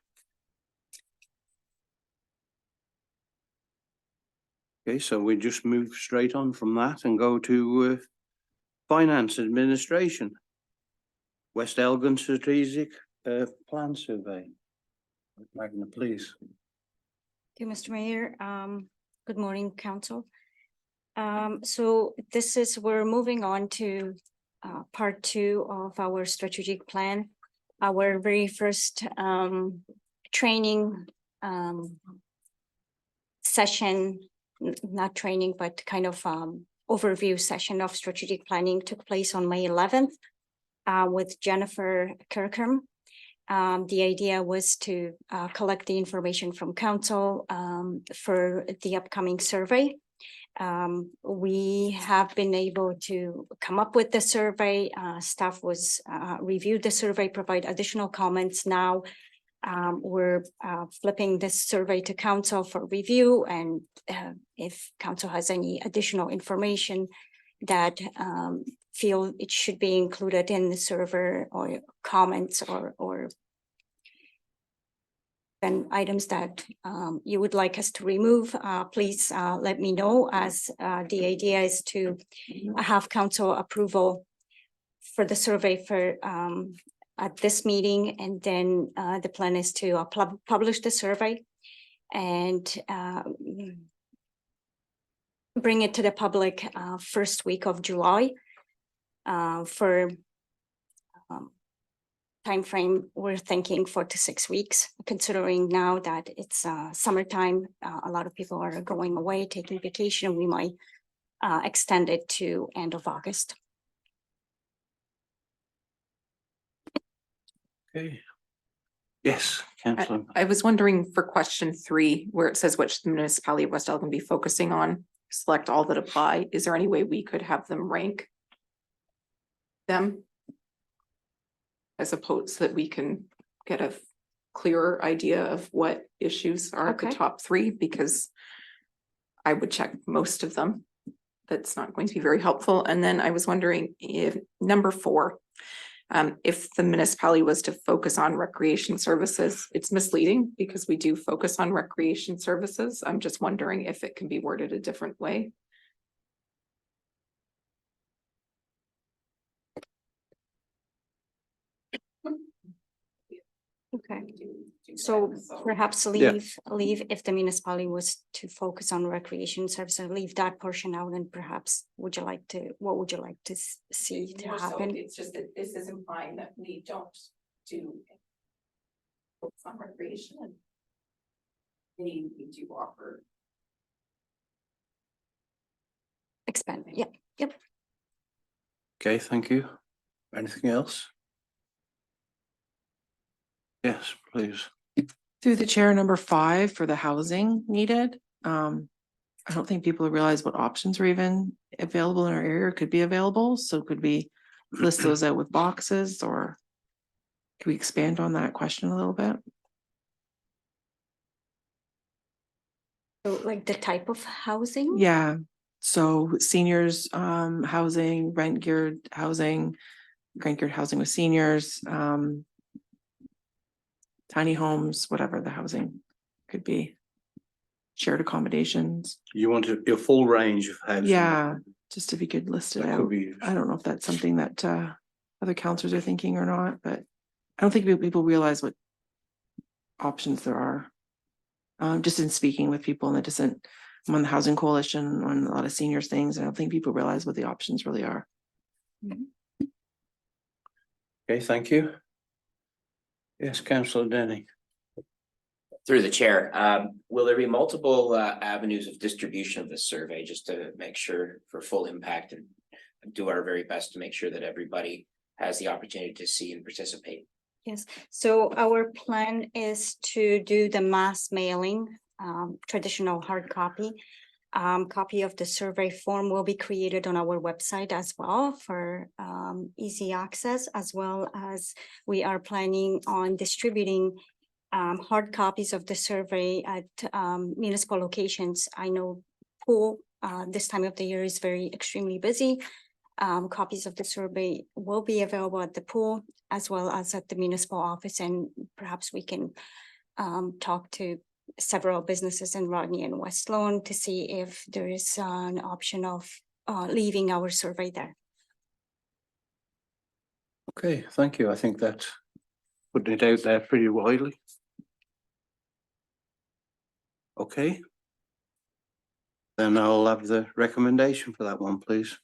Okay, so we just move straight on from that and go to finance administration. West Elgin Strategic Plan Survey. Magna, please. Okay, Mr. Mayor, good morning, council. So this is, we're moving on to part 2 of our strategic plan. Our very first training session, not training, but kind of overview session of strategic planning took place on May 11th with Jennifer Kirkham. The idea was to collect the information from council for the upcoming survey. We have been able to come up with the survey. Staff was reviewed the survey, provide additional comments. Now we're flipping this survey to council for review, and if council has any additional information that feel it should be included in the survey or comments or and items that you would like us to remove, please let me know, as the idea is to have council approval for the survey for at this meeting, and then the plan is to publish the survey and bring it to the public first week of July for timeframe. We're thinking 4 to 6 weeks, considering now that it's summertime. A lot of people are going away, taking vacation. We might extend it to end of August. Okay. Yes, Councillor. I was wondering for question 3, where it says which the municipality of West Elgin be focusing on, select all that apply. Is there any way we could have them rank them? As opposed so that we can get a clearer idea of what issues are at the Okay. top 3, because I would check most of them. That's not going to be very helpful. And then I was wondering if number 4, if the municipality was to focus on recreation services, it's misleading because we do focus on recreation services. I'm just wondering if it can be worded a different way. Okay, so perhaps Yeah. leave if the municipality was to focus on recreation services, leave that portion out, and perhaps what would you like to see to happen? It's just that this is implying that we don't do focus on recreation, and we do offer. Expand, yeah. Okay, thank you. Anything else? Yes, please. Through the chair, number 5 for the housing needed. I don't think people realize what options are even available in our area or could be available. So could we list those out with boxes, or can we expand on that question a little bit? So like the type of housing? Yeah, so seniors housing, rent geared housing with seniors, tiny homes, whatever the housing could be. Shared accommodations. You want a full range of housing? Yeah, just if you could list it That could out. be, I don't know if that's something that other counselors are thinking or not, but I don't think people realize what options there are. Just in speaking with people and I'm on the Housing Coalition, on a lot of seniors things, and I don't think people realize what the options really are. okay, thank you. Yes, Councillor Denny. Through the chair, will there be multiple avenues of distribution of this survey, just to make sure for full impact, and do our very best to make sure that everybody has the opportunity to see and participate? Yes, so our plan is to do the mass mailing, traditional hard copy. Copy of the survey form will be created on our website as well for easy access, as well as we are planning on distributing hard copies of the survey at municipal locations. I know Pool this time of the year is extremely busy. Copies of the survey will be available at the Pool as well as at the municipal office, and perhaps we can talk to several businesses in Rodney and West Lawn to see if there is an option of leaving our survey there. Okay, thank you. I think that's putting it out there pretty widely. Okay. Then I'll have the recommendation for that one, please.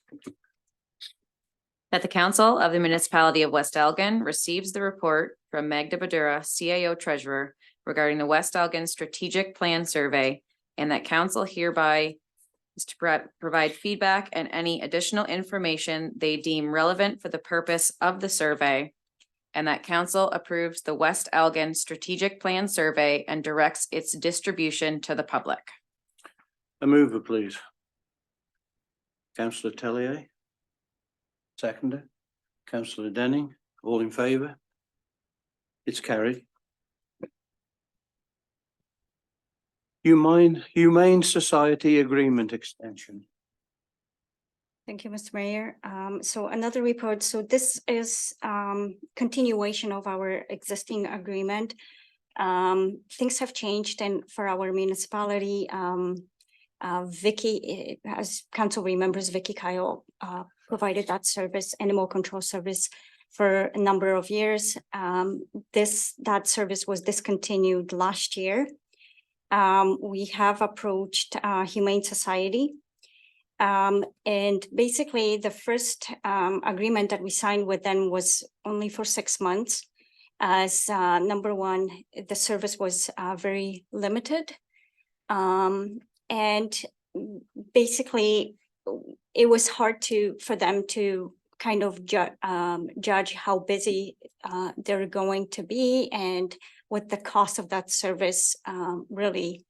That the Council of the Municipality of West Elgin receives the report from Magda Badura, CAO Treasurer, regarding the West Elgin Strategic Plan Survey, and that council hereby is to provide feedback and any additional information they deem relevant for the purpose of the survey, and that council approves the West Elgin Strategic Plan Survey and directs its distribution to the public. A mover, please. Councillor Tellier. Seconder. Councillor Denning, all in favour? It's carried. Humane Society Agreement Extension. Thank you, Mr. Mayor. So another report. So this is continuation of our existing agreement. Things have changed and for our municipality, Vicky, as council remembers, Vicky Kyle provided that service, animal control service for a number of years. That service was discontinued last year. We have approached Humane Society. And basically the first agreement that we signed with them was only for 6 months. As number one, the service was very limited. And basically it was hard for them to kind of judge how busy they're going to be and what the cost of that service really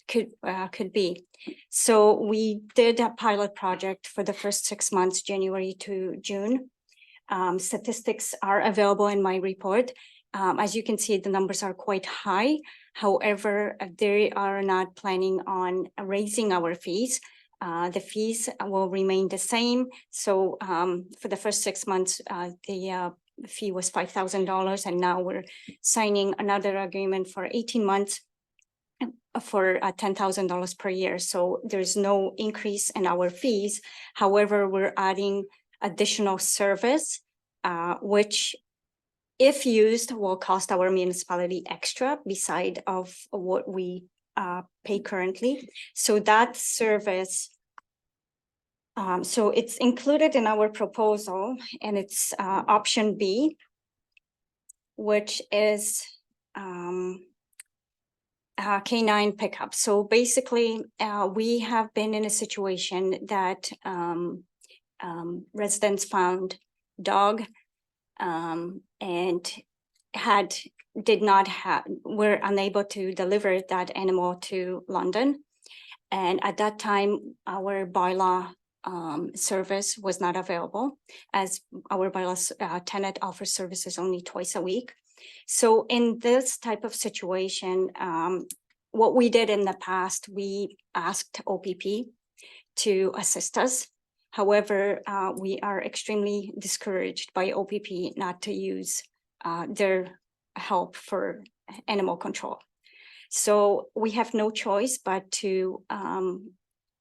could be. So we did a pilot project for the first 6 months, January to June. Statistics are available in my report. As you can see, the numbers are quite high. However, they are not planning on raising our fees. The fees will remain the same. So for the first 6 months, the fee was $5,000, and now we're signing another agreement for 18 months for $10,000 per year. So there's no increase in our fees. However, we're adding additional service, which if used will cost our municipality extra beside of what we pay currently. So that service, so it's included in our proposal, and it's option B, which is canine pickup. So basically, we have been in a situation that residents found dog and were unable to deliver that animal to London. And at that time, our bylaw service was not available, as our bylaw tenant offers services only twice a week. So in this type of situation, what we did in the past, we asked OPP to assist us. However, we are extremely discouraged by OPP not to use their help for animal control. So we have no choice but to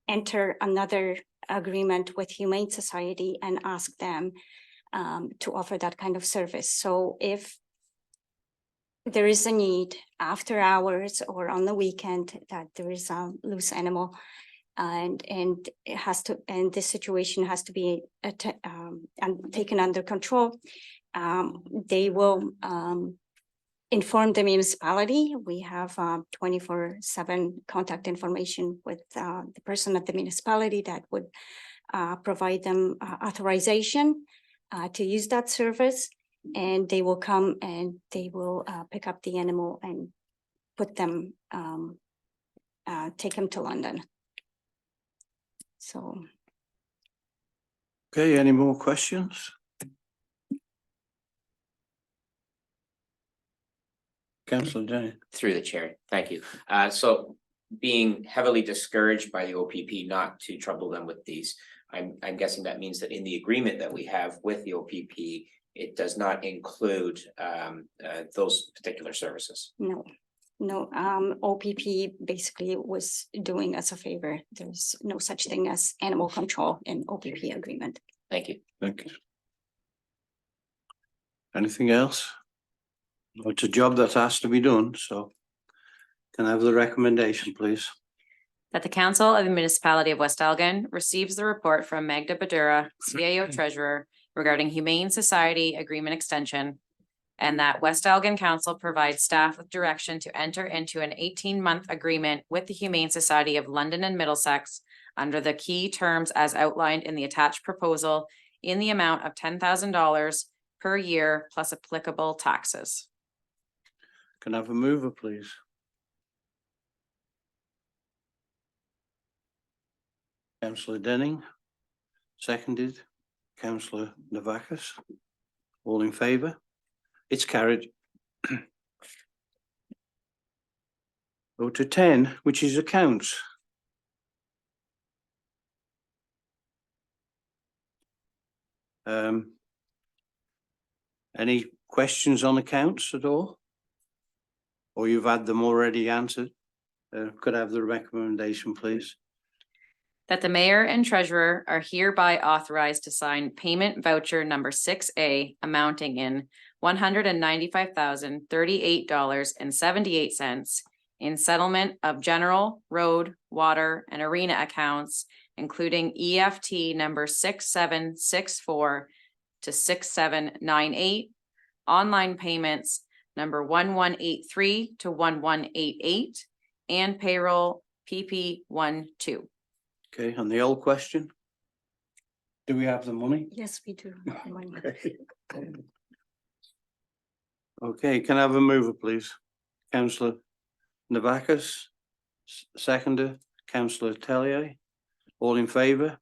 enter another agreement with Humane Society and ask them to offer that kind of service. So if there is a need after hours or on the weekend that there is a loose animal, and it has to, and this situation has to be taken under control, they will inform the municipality. We have 24/7 contact information with the person at the municipality that would provide them authorization to use that service, and they will come and they will pick up the animal and put them, take them to London. So. Okay, any more questions? Councillor Denny. Through the chair, thank you. So being heavily discouraged by the OPP not to trouble them with these, I'm guessing that means that in the agreement that we have with the OPP, it does not include those particular services. No, OPP basically was doing us a favor. There's no such thing as animal control in OPP agreement. Thank you. Thank you. Anything else? Well, it's a job that has to be done, so can I have the recommendation, please? That the Council of the Municipality of West Elgin receives the report from Magda Badura, CAO Treasurer, regarding Humane Society Agreement Extension, and that West Elgin Council provides staff with direction to enter into an 18-month agreement with the Humane Society of London and Middlesex under the key terms as outlined in the attached proposal in the amount of $10,000 per year plus applicable taxes. Can I have a mover, please? Councillor Denning, seconded. Councillor Navakis. All in favour? It's carried. Go to 10, which is accounts. Any questions on accounts at all? or you've had them already answered? Could I have the recommendation, please? That the mayor and treasurer are hereby authorized to sign payment voucher number 6A amounting in $195,038.78 in settlement of general, road, water, and arena accounts, including EFT number 6764 to 6798, online payments number 1183 to 1188, and payroll PP 12. Okay, and the old question? Do we have the money? Yes, we do. Okay, can I have a mover, please? Councillor Navakis, seconder, councillor Tellier, all in favour?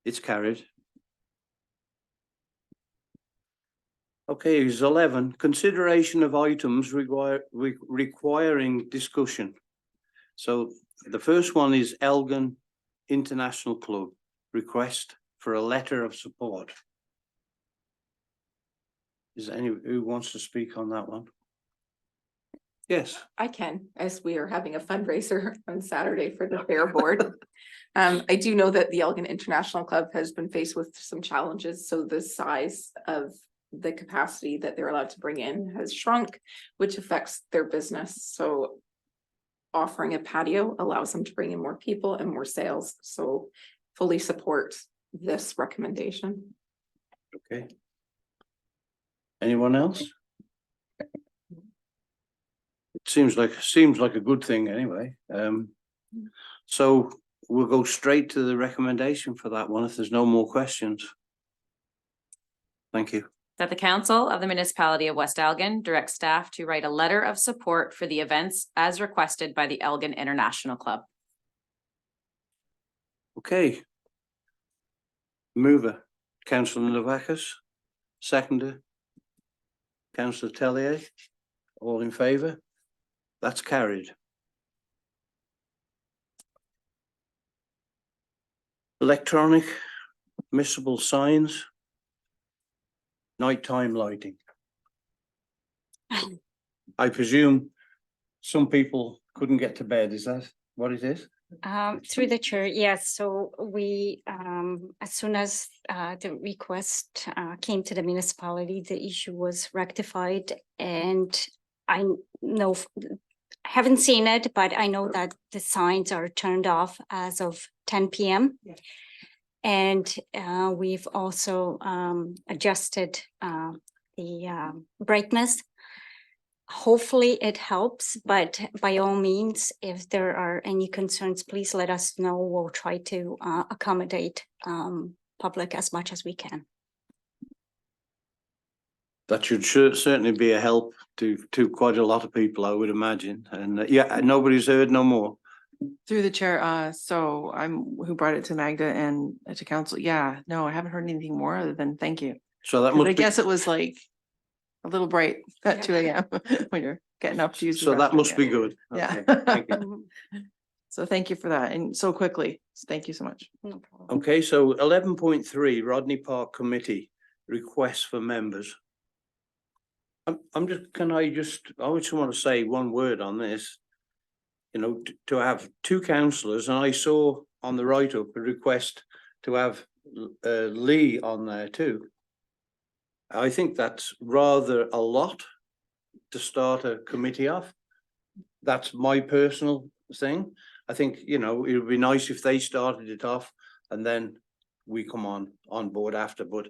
It's carried. Okay, is 11, consideration of items requiring discussion. So the first one is Elgin International Club, request for a letter of support. Is there any, who wants to speak on that one? Yes. I can, as we are having a fundraiser on Saturday for the Fair Board. I do know that the Elgin International Club has been faced with some challenges, so the size of the capacity that they're allowed to bring in has shrunk, which affects their business, so offering a patio allows them to bring in more people and more sales, so fully support this recommendation. Okay. Anyone else? It seems like a good thing anyway. So we'll go straight to the recommendation for that one if there's no more questions. Thank you. That the council of the municipality of West Elgin direct staff to write a letter of support for the events as requested by the Elgin International Club. Okay. Mover, councillor Navakis, seconder, councillor Tellier, all in favour? That's carried. Electronic miscible signs. Nighttime lighting. I presume some people couldn't get to bed, is that what it is? Through the chair, yes, so we, as soon as the request came to the municipality, the issue was rectified. And I know, haven't seen it, but I know that the signs are turned off as of 10 p.m. Yeah. And we've also adjusted the brightness. Hopefully it helps, but by all means, if there are any concerns, please let us know. We'll try to accommodate public as much as we can. That should certainly be a help to quite a lot of people, I would imagine. And yeah, nobody's heard no more. Through the chair, so who brought it to Magda and to council? Yeah, no, I haven't heard anything more other than thank you. So that 'Cause must I be, guess it was like a little bright at 2 a.m. when you're getting up to use. the so that restroom, must be yeah. good. Yeah. Okay, thank you. So thank you for that, and so quickly, so thank you so much. No problem. Okay, so 11.3 Rodney Park Committee requests for members. I just want to say one word on this. You know, to have two councillors, and I saw on the write-up a request to have Lee on there too. I think that's rather a lot to start a committee off. That's my personal thing. I think, you know, it would be nice if they started it off and then we come on board after, but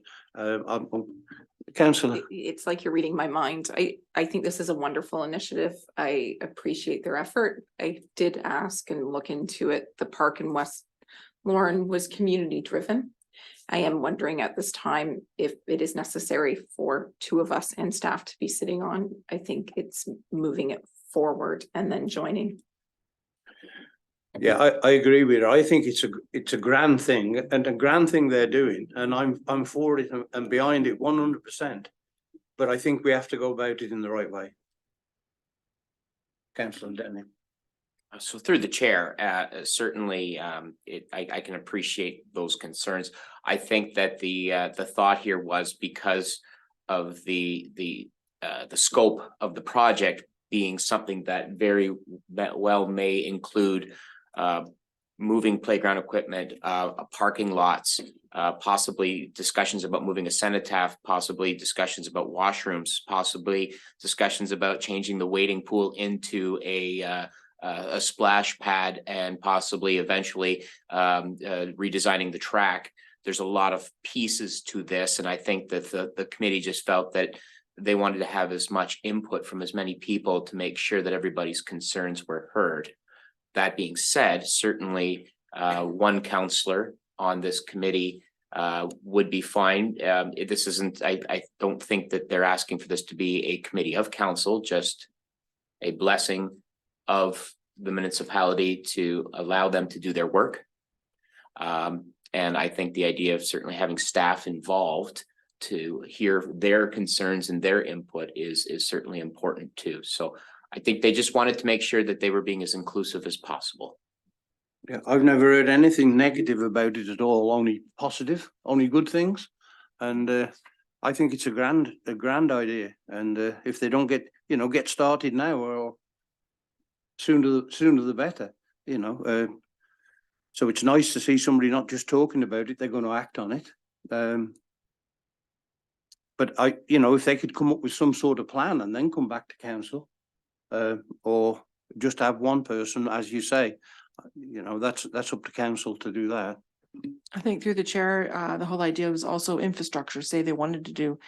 councillor. It's like you're reading my mind. I think this is a wonderful initiative. I appreciate their effort. I did ask and look into it. The park in West Lauren was community driven. I am wondering at this time if it is necessary for two of us and staff to be sitting on. I think it's moving it forward and then joining. Yeah, I agree with her. I think it's a grand thing and a grand thing they're doing, and I'm for it and behind it 100%. But I think we have to go about it in the right way. Councillor Denny. So through the chair, certainly, I can appreciate those concerns. I think that the thought here was because of the scope of the project being something that well may include moving playground equipment, parking lots, possibly discussions about moving a cenotaph, possibly discussions about washrooms, possibly discussions about changing the wading pool into a splash pad, and possibly eventually redesigning the track. There's a lot of pieces to this, and I think that the committee just felt that they wanted to have as much input from as many people to make sure that everybody's concerns were heard. That being said, certainly one counselor on this committee would be fine. This isn't, I don't think that they're asking for this to be a committee of council, just a blessing of the municipality to allow them to do their work. And I think the idea of certainly having staff involved to hear their concerns and their input is certainly important too. So I think they just wanted to make sure that they were being as inclusive as possible. Yeah, I've never heard anything negative about it at all, only positive, only good things. And I think it's a grand idea. And if they don't get started now, or sooner the better, so it's nice to see somebody not just talking about it, they're going to act on it. But if they could come up with some sort of plan and then come back to council, or just have one person, as you say, that's up to council to do that. I think through the chair, the whole idea was also infrastructure. Say they wanted to do,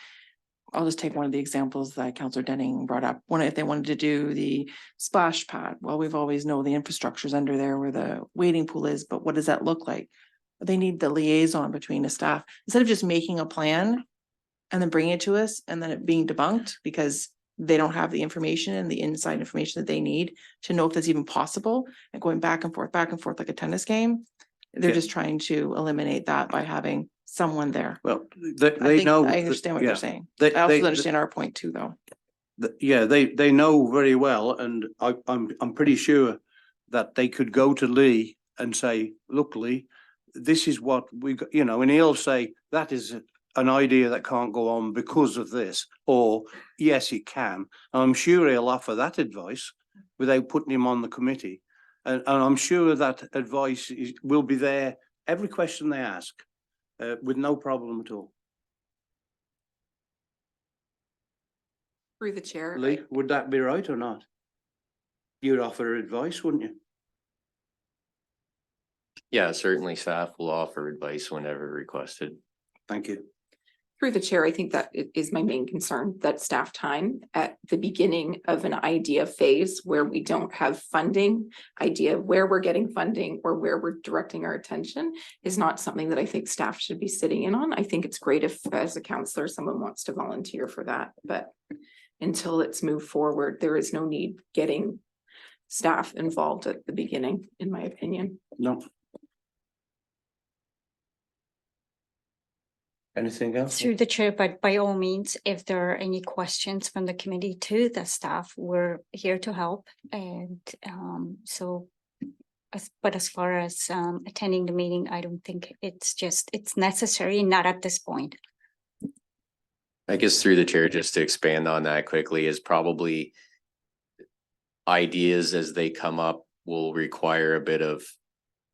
I'll just take one of the examples that Councillor Denning brought up. If they wanted to do the splash pad, well, we've always know the infrastructure's under there where the wading pool is, but what does that look like? They need the liaison between the staff, instead of just making a plan and then bringing it to us and then it being debunked because they don't have the information and the inside information that they need to know if that's even possible, and going back and forth like a tennis game. They're just trying to eliminate that by having someone there. Well, they know. I understand what you're saying. They I also understand our point too, though. They know very well, and I'm pretty sure that they could go to Lee and say, look, Lee, this is what we got, and he'll say that is an idea that can't go on because of this, or yes, it can. And I'm sure he'll offer that advice without putting him on the committee. And I'm sure that advice will be there, every question they ask, with no problem at all. Through the chair. Lee, would that be right or not? You'd offer advice, wouldn't you? Yeah, certainly staff will offer advice whenever requested. Thank you. Through the chair, I think that is my main concern, that staff time at the beginning of an idea phase where we don't have funding, idea of where we're getting funding or where we're directing our attention is not something that I think staff should be sitting in on. I think it's great if, as a counselor, someone wants to volunteer for that, but until it's moved forward, there is no need getting staff involved at the beginning, in my opinion. No. Anything else? Through the chair, but by all means, if there are any questions from the committee to the staff, we're here to help. And but as far as attending the meeting, I don't think it's necessary, not at this point. I guess through the chair, just to expand on that quickly, is probably ideas as they come up will require a bit of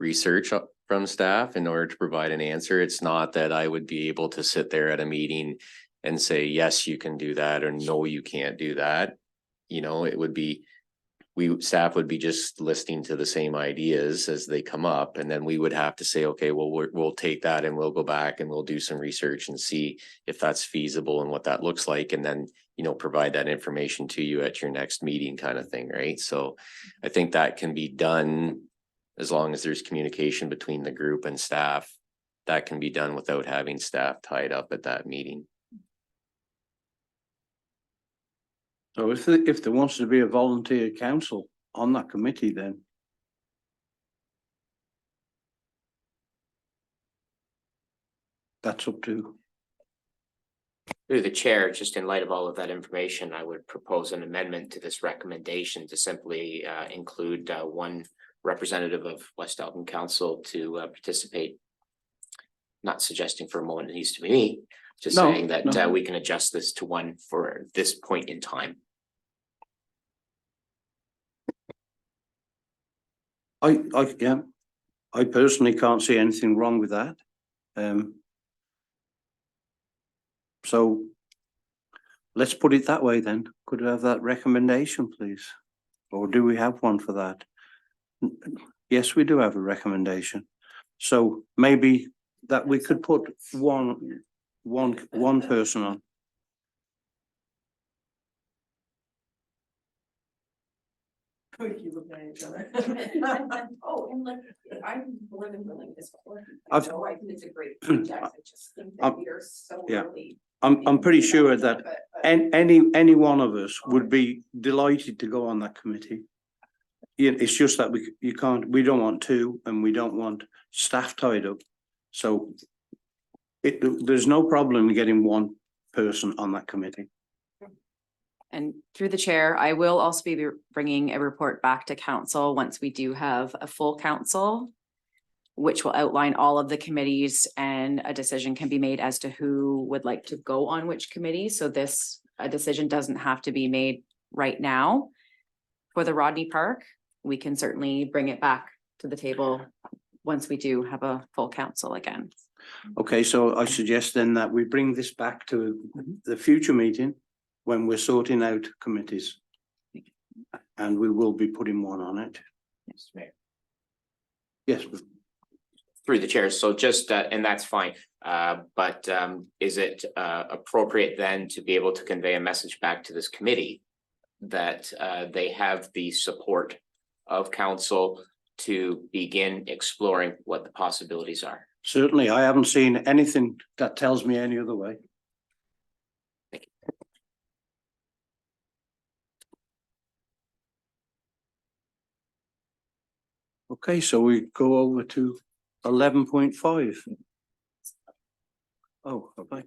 research from staff in order to provide an answer. It's not that I would be able to sit there at a meeting and say, yes, you can do that, or no, you can't do that. It would be, staff would be just listening to the same ideas as they come up. And then we would have to say, okay, well, we'll take that and we'll go back and we'll do some research and see if that's feasible and what that looks like. And then, provide that information to you at your next meeting kind of thing. Right. So I think that can be done as long as there's communication between the group and staff. That can be done without having staff tied up at that meeting. So if there wants to be a volunteer council on that committee, then that's up to. Through the chair, just in light of all of that information, I would propose an amendment to this recommendation to simply include one representative of West Elgin Council to participate. Not suggesting for a moment it needs to be me, just saying that we can adjust this to one for this point in time. Yeah, I personally can't see anything wrong with that. So let's put it that way then. Could I have that recommendation, please? Or do we have one for that? Yes, we do have a recommendation. So maybe that we could put one person on. Oh, and like, I'm more than willing to support. I've- So I think it's a great project. I just think that we are so yeah. early. I'm pretty sure that any one of us would be delighted to go on that committee. Yeah, it's just that we don't want two, and we don't want staff tied up. So there's no problem in getting one person on that committee. And through the chair, I will also be bringing a report back to council once we do have a full council, which will outline all of the committees, and a decision can be made as to who would like to go on which committee. So a decision doesn't have to be made right now. For the Rodney Park, we can certainly bring it back to the table once we do have a full council again. Okay, so I suggest then that we bring this back to the future meeting when we're sorting out committees. And we will be putting one on it. Yes, Mayor. Yes, Through the chair, so just, and that's fine, but is it appropriate then to be able to convey a message back to this committee that they have the support of council to begin exploring what the possibilities are? certainly. I haven't seen anything that tells me any other way. Okay, so we go over to 11.5. Oh, okay.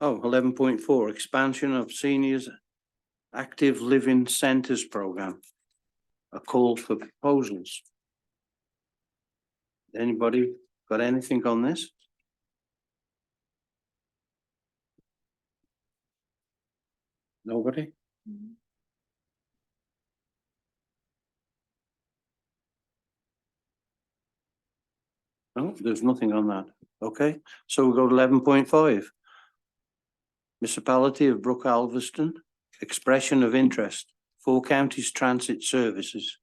Oh, 11.4, expansion of seniors active living centres program. A call for proposals. Anybody got anything on this? Nobody? No, there's nothing on that. Okay, so we go to 11.5. Municipality of Brook Alveston, expression of interest, 4 counties transit services.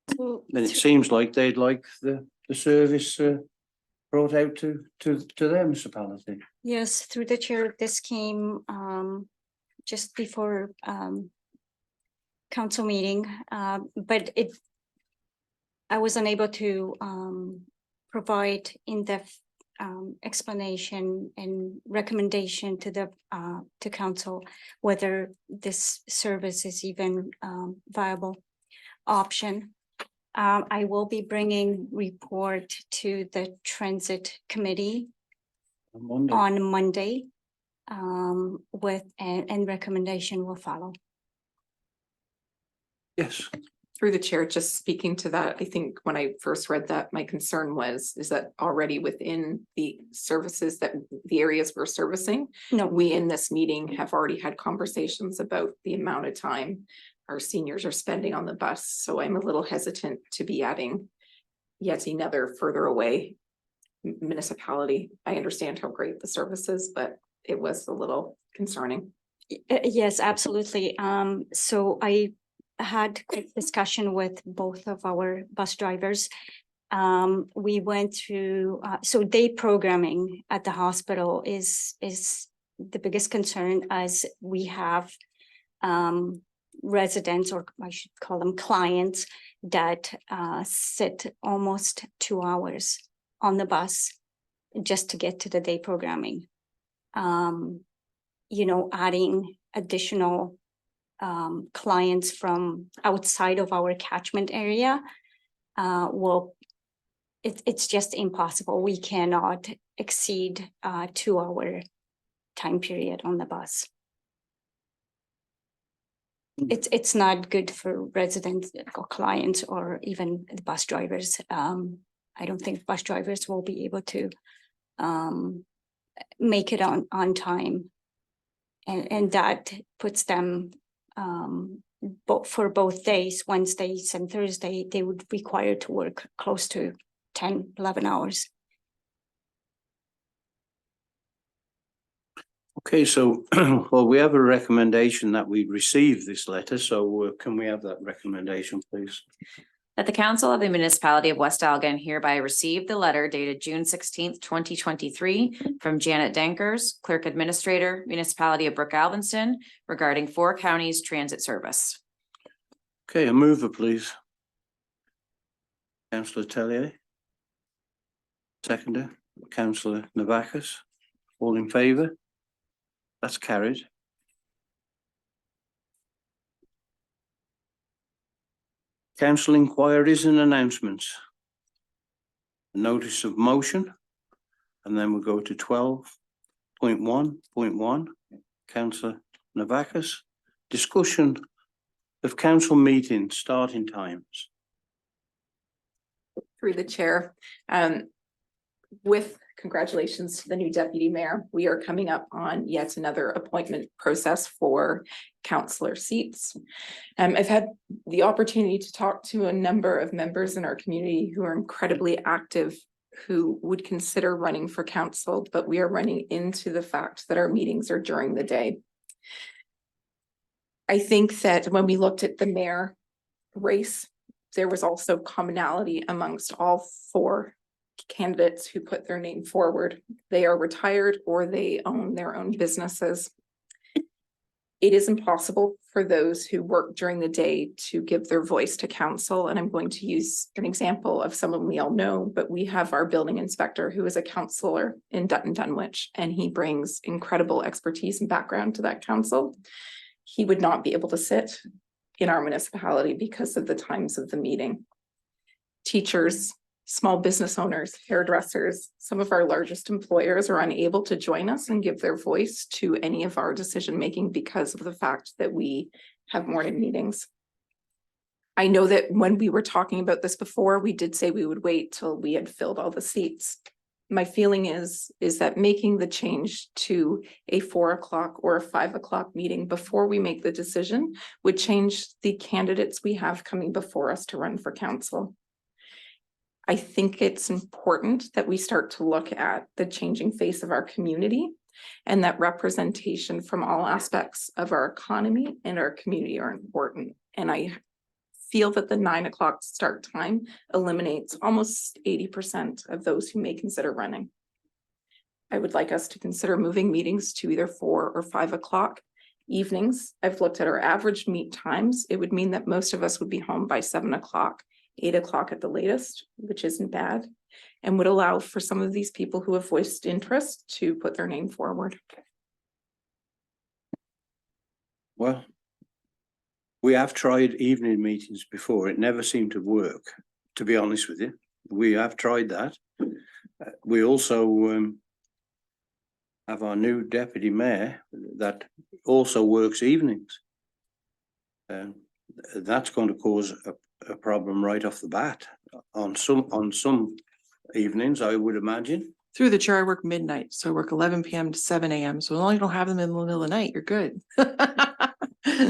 Then it seems like they'd like the service brought out to their municipality. Yes, through the chair, this came just before council meeting, but I was unable to provide in-depth explanation and recommendation to the to council whether this service is even viable option. I will be bringing report to the transit committee on Monday with and recommendation will follow. Yes. Through the chair, just speaking to that, I think when I first read that, my concern is that already within the services that the areas we're servicing, No, we in this meeting have already had conversations about the amount of time our seniors are spending on the bus. So I'm a little hesitant to be adding yet another further away municipality. I understand how great the service is, but it was a little concerning. yes, absolutely. So I had quick discussion with both of our bus drivers. We went through, so day programming at the hospital is the biggest concern, as we have residents, or I should call them clients, that sit almost 2 hours on the bus just to get to the day programming. You know, adding additional clients from outside of our catchment area it's just impossible. We cannot exceed 2 hour time period on the bus. It's not good for residents or clients or even the bus drivers. I don't think bus drivers will be able to make it on time. And that puts them, for both days, Wednesdays and Thursday, they would require to work close to 10, 11 hours. Okay, so, well, we have a recommendation that we receive this letter, so can we have that recommendation, please? That the council of the municipality of West Algon hereby received the letter dated June 16th, 2023 from Janet Dankers, Clerk Administrator, Municipality of Brook Alvinston, regarding 4 counties transit service. Okay, a mover, please. Councillor Tellier. Seconder, Councillor Navakis. All in favour? That's carried. Council inquiries and announcements. Notice of motion. And then we'll go to 12.1.1. Councillor Navakis. Discussion of council meeting starting times. Through the chair, with congratulations to the new deputy mayor, we are coming up on yet another appointment process for councillor seats. I've had the opportunity to talk to a number of members in our community who are incredibly active, who would consider running for council, but we are running into the fact that our meetings are during the day. I think that when we looked at the mayor race, there was also commonality amongst all 4 candidates who put their name forward. They are retired or they own their own businesses. It is impossible for those who work during the day to give their voice to council. And I'm going to use an example of someone we all know, but we have our building inspector who is a councillor in Dutton Dunwich, and he brings incredible expertise and background to that council. He would not be able to sit in our municipality because of the times of the meeting. Teachers, small business owners, hairdressers, some of our largest employers are unable to join us and give their voice to any of our decision-making because of the fact that we have morning meetings. I know that when we were talking about this before, we did say we would wait till we had filled all the seats. My feeling is that making the change to a 4 o'clock or a 5 o'clock meeting before we make the decision would change the candidates we have coming before us to run for council. I think it's important that we start to look at the changing face of our community, and that representation from all aspects of our economy and our community are important. And I feel that the 9 o'clock start time eliminates almost 80% of those who may consider running. I would like us to consider moving meetings to either 4 or 5 o'clock evenings. I've looked at our average meet times. It would mean that most of us would be home by 7 o'clock, 8 o'clock at the latest, which isn't bad, and would allow for some of these people who have voiced interest to put their name forward. Well, we have tried evening meetings before. It never seemed to work, to be honest with you. We have tried that. We also have our new deputy mayor that also works evenings. That's going to cause a problem right off the bat on some evenings, I would imagine. Through the chair, I work midnight, so I work 11 PM to 7 AM. So as long as you don't have them in the middle of the night, you're good.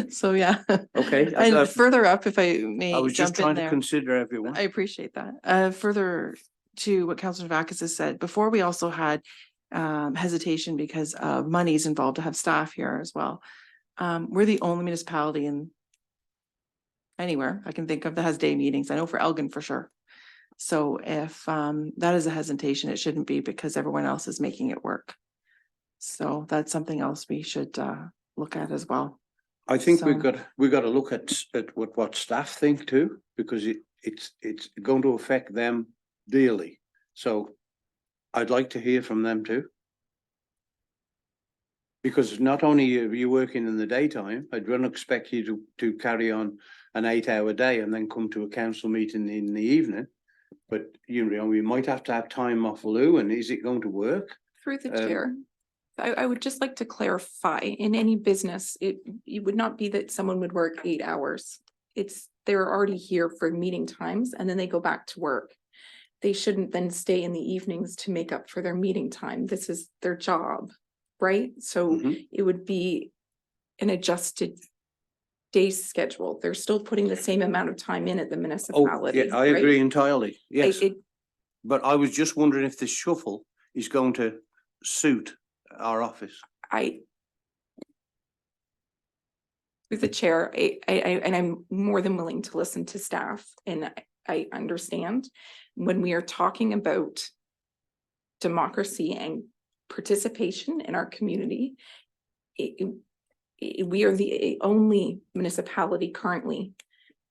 So, yeah. Okay. And further up, if I may I was just jump in trying to there. consider everyone. I appreciate that. Further to what Councillor Vakis has said, before we also had hesitation because of monies involved to have staff here as well. We're the only municipality in anywhere I can think of that has day meetings. I know for Elgin for sure. So if that is a hesitation, it shouldn't be, because everyone else is making it work. So that's something else we should look at as well. I think So- we've got to look at what staff think too, because it's going to affect them dearly. So I'd like to hear from them too. Because not only are you working in the daytime, I don't expect you to carry on an 8-hour day and then come to a council meeting in the evening. But you know, we might have to have time off Lou, and is it going to work? Through the chair, I would just like to clarify, in any business, it would not be that someone would work 8 hours. It's, they're already here for meeting times and then they go back to work. they shouldn't then stay in the evenings to make up for their meeting time. This is their job, right? So Mhm. it would be an adjusted day schedule. They're still putting the same amount of time in at the Oh, municipality. yeah, I right? agree entirely. Yes. It, But I was just wondering if this shuffle is going to suit our office. through the chair, and I'm more than willing to listen to staff, and I understand when we are talking about democracy and participation in our community, we are the only municipality currently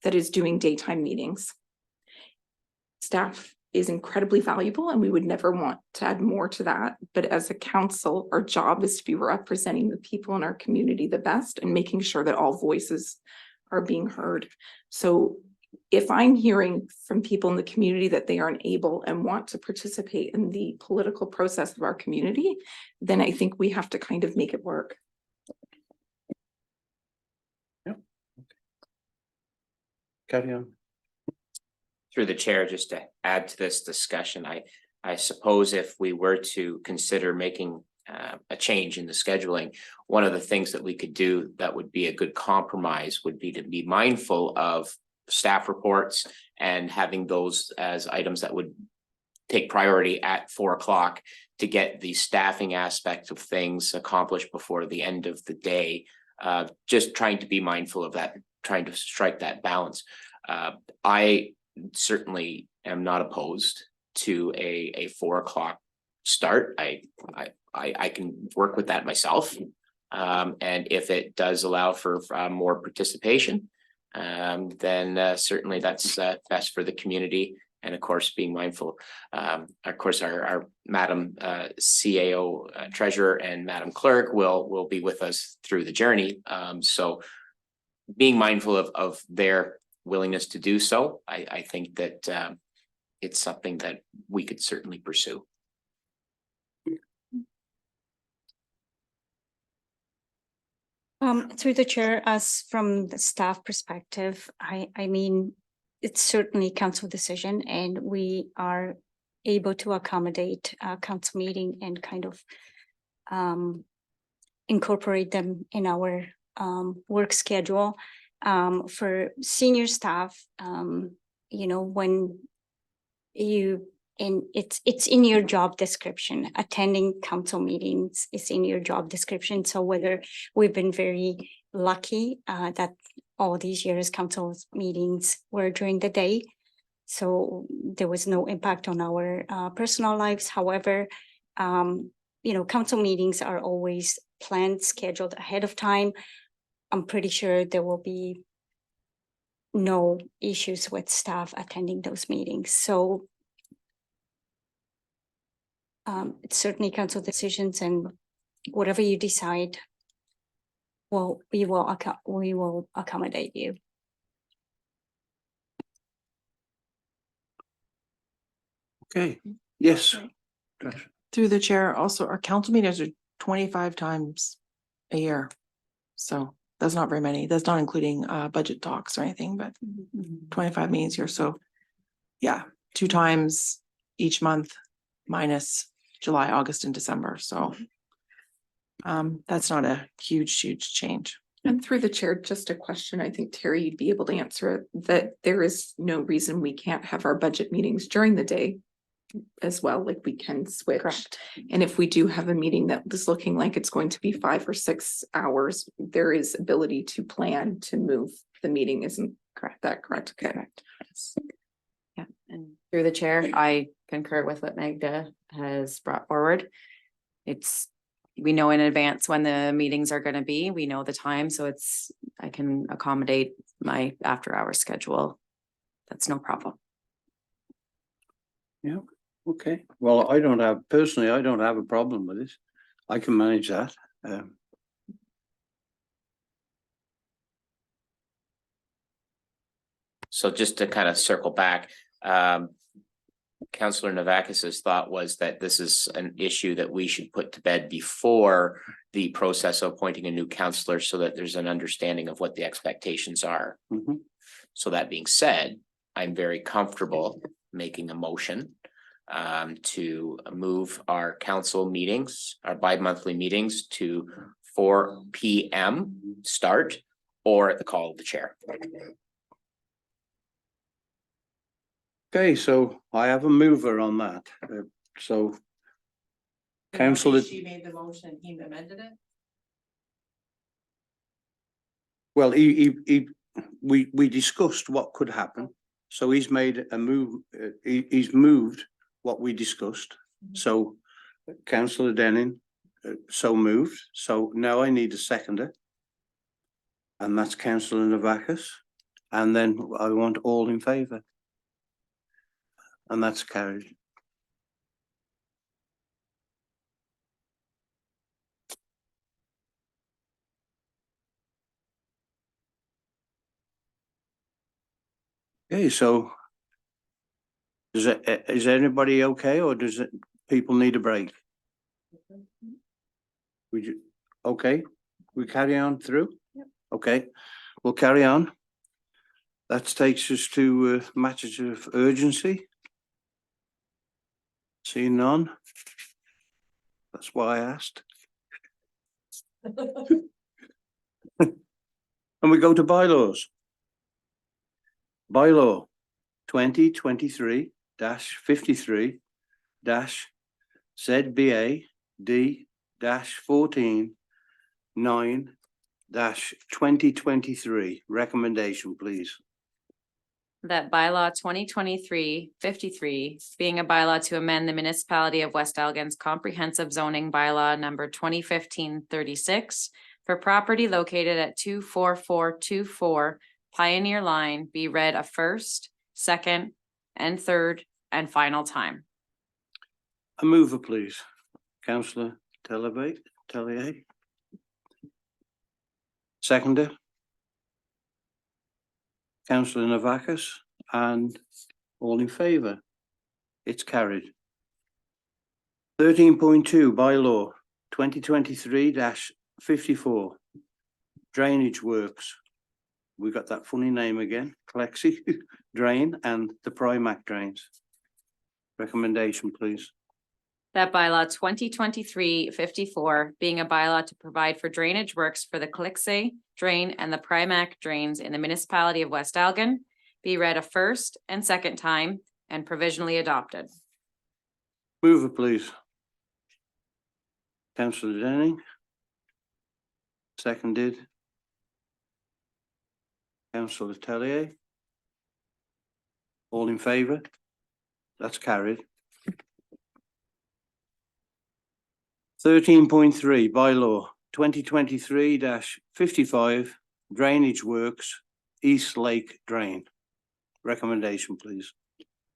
that is doing daytime meetings. Staff is incredibly valuable and we would never want to add more to that. But as a council, our job is to be representing the people in our community the best and making sure that all voices are being heard. So if I'm hearing from people in the community that they aren't able and want to participate in the political process of our community, then I think we have to kind of make it work. Carry on. Through the chair, just to add to this discussion, I suppose if we were to consider making a change in the scheduling, one of the things that we could do that would be a good compromise would be to be mindful of staff reports and having those as items that would take priority at 4 o'clock to get the staffing aspect of things accomplished before the end of the day. Just trying to be mindful of that, trying to strike that balance. I certainly am not opposed to a 4 o'clock start. I can work with that myself. And if it does allow for more participation, then certainly that's best for the community. And of course, being mindful, of course, our Madam CAO Treasurer and Madam Clerk will be with us through the journey. So being mindful of their willingness to do so, I think that it's something that we could certainly pursue. Through the chair, as from the staff perspective, I mean, it's certainly council decision and we are able to accommodate a council meeting and kind of incorporate them in our work schedule. For senior staff, you know, when you, and it's in your job description, attending council meetings is in your job description. So whether we've been very lucky that all these years council meetings were during the day, so there was no impact on our personal lives. However, you know, council meetings are always planned, scheduled ahead of time. I'm pretty sure there will be no issues with staff attending those meetings. So it's certainly council decisions, and whatever you decide, well, we will accommodate you. Okay, yes. Through the chair, also, our council meetings are 25 times a year. So that's not very many. That's not including budget talks or anything, but 25 meetings here. So yeah, 2 times each month minus July, August, and December. So that's not a huge change. And through the chair, just a question, I think Terry, you'd be able to answer it, that there is no reason we can't have our budget meetings during the day as well, like we can switch. Correct. And if we do have a meeting that is looking like it's going to be 5 or 6 hours, there is ability to plan to move the meeting, isn't that correct? Okay. Correct. Yes. Yeah, and through the chair, I concur with what Magda has brought forward. We know in advance when the meetings are going to be, we know the time, so I can accommodate my after hour schedule. That's no problem. Yeah, okay. Well, I don't have a problem with it. I can manage that. So just to kind of circle back, Councillor Novakis's thought was that this is an issue that we should put to bed before the process of appointing a new councillor so that there's an understanding of what the expectations are. Mhm. So that being said, I'm very comfortable making a motion to move our council meetings, our bi-monthly meetings to 4 p.m. start or at the call of the chair. Okay, so I have a mover on that, so. Councillor, She made the motion, he amended it? well, we discussed what could happen, so he's made a move, he's moved what we discussed. So councillor Denning, so moved, so now I need a seconder. And that's councillor Navakis, and then I want all in favour. And that's carried. Okay, so is anybody okay, or does it, people need a break? Okay, we carry on through? Yep. Okay, we'll carry on. That takes us to matters of urgency. Seeing none. That's why I asked. And we go to bylaws. Bylaw 2023-53 ZBA D-14 9-2023. Recommendation, please. That bylaw 2023-53, being a bylaw to amend the municipality of West Elgin's comprehensive zoning bylaw number 2015-36 for property located at 24424 Pioneer Line be read a first, second, and third and final time. A mover, please. Councillor Tellier. Seconder. Councillor Navakis, and all in favour. It's carried. 13.2 bylaw 2023-54 drainage works. We got that funny name again, Clexi drain and the Primac drains. Recommendation, please. That bylaw 2023-54, being a bylaw to provide for drainage works for the Clixay drain and the Primac drains in the municipality of West Elgin, be read a first and second time and provisionally adopted. Mover, please. Councillor Denning. Seconded. Councillor Tellier. All in favour? That's carried. 13.3 bylaw 2023-55 drainage works East Lake drain. Recommendation, please.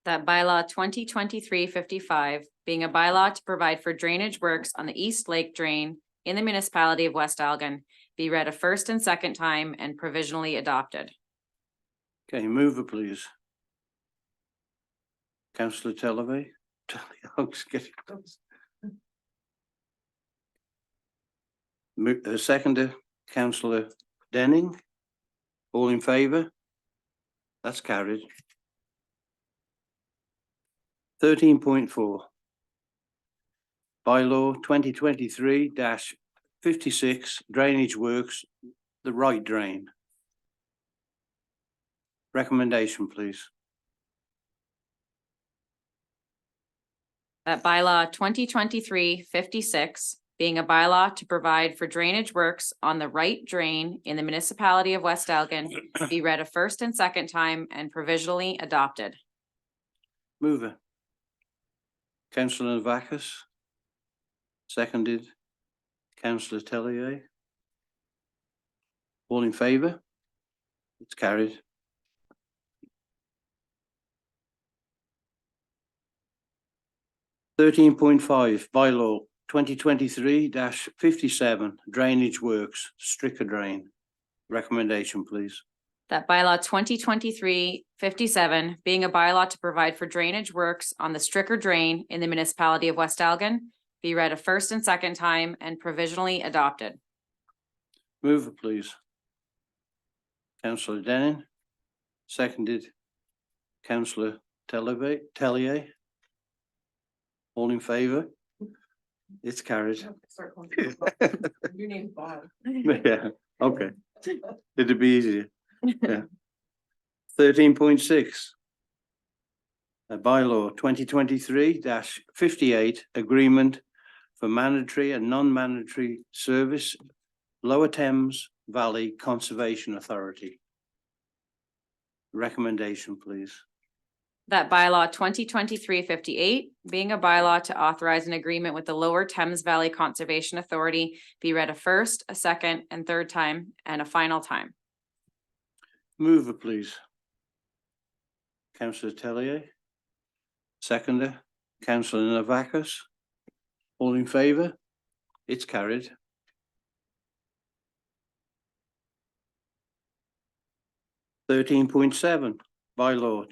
That bylaw 2023-55, being a bylaw to provide for drainage works on the East Lake drain in the municipality of West Elgin, be read a first and second time and provisionally adopted. Okay, mover, please. Councillor Tellier. Seconder, Councillor Denning. All in favour? That's carried. 13.4 bylaw 2023-56 drainage works, the right drain. Recommendation, please. That bylaw 2023-56, being a bylaw to provide for drainage works on the right drain in the municipality of West Elgin, be read a first and second time and provisionally adopted. Mover. Councillor Navakis. Seconded. Councillor Tellier. All in favour? It's carried. (13.5) bylaw 2023-57 drainage works, Stricker drain. Recommendation, please. That bylaw 2023-57, being a bylaw to provide for drainage works on the Stricker drain in the municipality of West Elgin, be read a first and second time and provisionally adopted. Mover, please. Councillor Denning. Seconded. Councillor Tellier. All in favor? It's carried. Your name's Bob. Yeah, okay. It'd be easier. Yeah. 13.6. A bylaw 2023-58 agreement for mandatory and non-mandatory service, Lower Thames Valley Conservation Authority. Recommendation, please. That bylaw 2023-58, being a bylaw to authorize an agreement with the Lower Thames Valley Conservation Authority, be read a first, a second, and third time, and a final time. Mover, please. Councillor Tellier. Seconder, Councillor Navakis. All in favour? It's carried. (13.7) Bylaw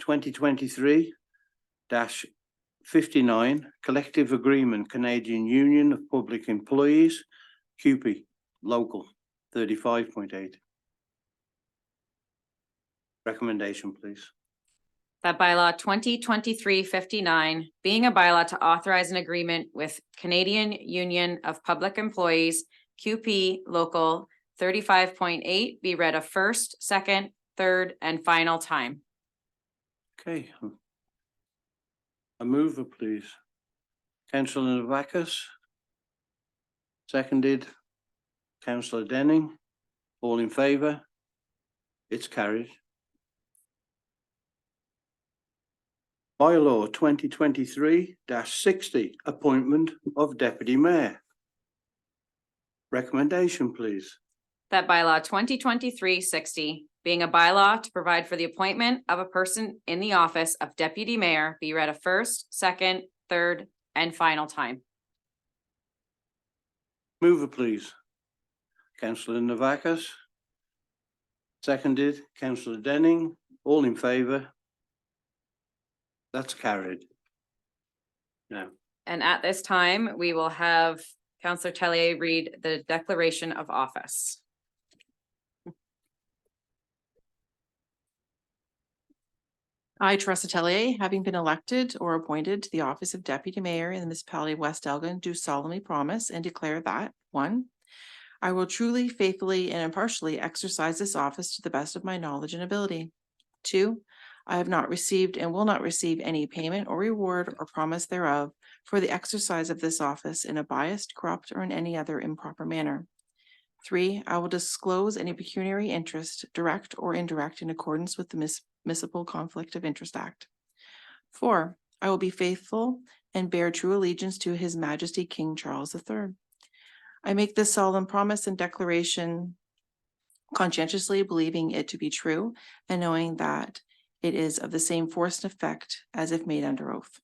2023-59 Collective Agreement Canadian Union of Public Employees, CUPE, Local 35.8. Recommendation, please. That bylaw 2023-59, being a bylaw to authorize an agreement with Canadian Union of Public Employees, QP Local 35.8, be read a first, second, third, and final time. Okay. A mover, please. Councillor Navakis. Seconded. Councillor Denning. All in favour? It's carried. Bylaw 2023-60, appointment of deputy mayor. Recommendation, please. That bylaw 2023-60, being a bylaw to provide for the appointment of a person in the office of deputy mayor, be read a first, second, third, and final time. Mover, please. Councillor Navakis. Seconded. Councillor Denning. All in favour? That's carried. Now, And at this time, we will have Councillor Tellier read the declaration of office. I, Teresa Tellier, having been elected or appointed to the office of Deputy Mayor in the municipality of West Elgin, do solemnly promise and declare that, 1, I will truly, faithfully, and impartially exercise this office to the best of my knowledge and ability. 2, I have not received and will not receive any payment or reward or promise thereof for the exercise of this office in a biased, corrupt, or in any other improper manner. 3, I will disclose any pecuniary interest, direct or indirect, in accordance with the Municipal Conflict of Interest Act. 4, I will be faithful and bear true allegiance to His Majesty King Charles III. I make this solemn promise and declaration conscientiously believing it to be true and knowing that it is of the same force and effect as if made under oath.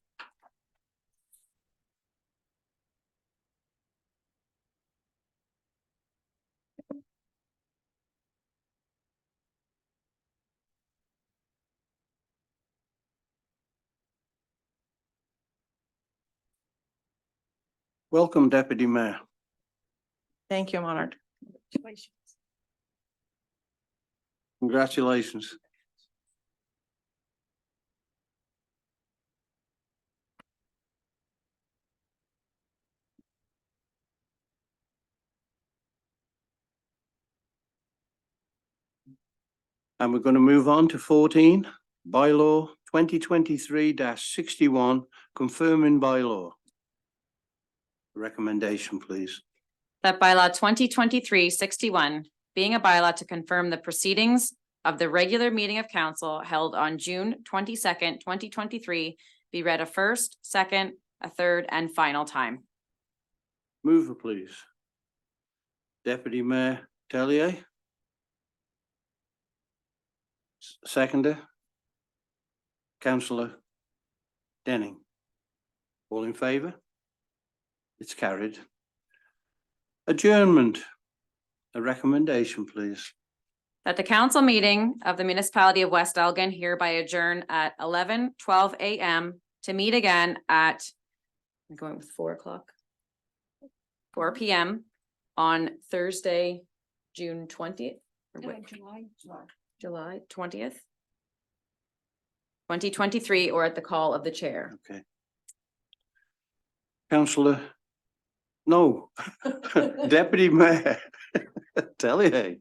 welcome, Deputy Mayor. Thank you, I'm honored. Congratulations. And we're going to move on to 14, bylaw 2023-61, confirming bylaw. Recommendation, please. That bylaw 2023-61, being a bylaw to confirm the proceedings of the regular meeting of council held on June 22nd, 2023, be read a first, second, a third, and final time. Mover, please. Deputy Mayor Tellier. Seconder. Councillor Denning. All in favour? It's carried. Adjournment. A recommendation, please. That the council meeting of the municipality of West Elgin hereby adjourn at 11:12 a.m. to meet again at, I'm going with 4 o'clock. 4 p.m. on Thursday, June 20th. or wait, July 20th. 2023, or at the call of the chair. Okay. Councillor, no, Deputy Mayor Tellier.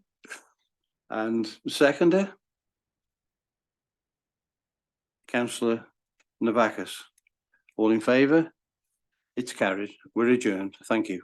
And seconder? Councillor Navakis. All in favour? It's carried. We're adjourned. Thank you.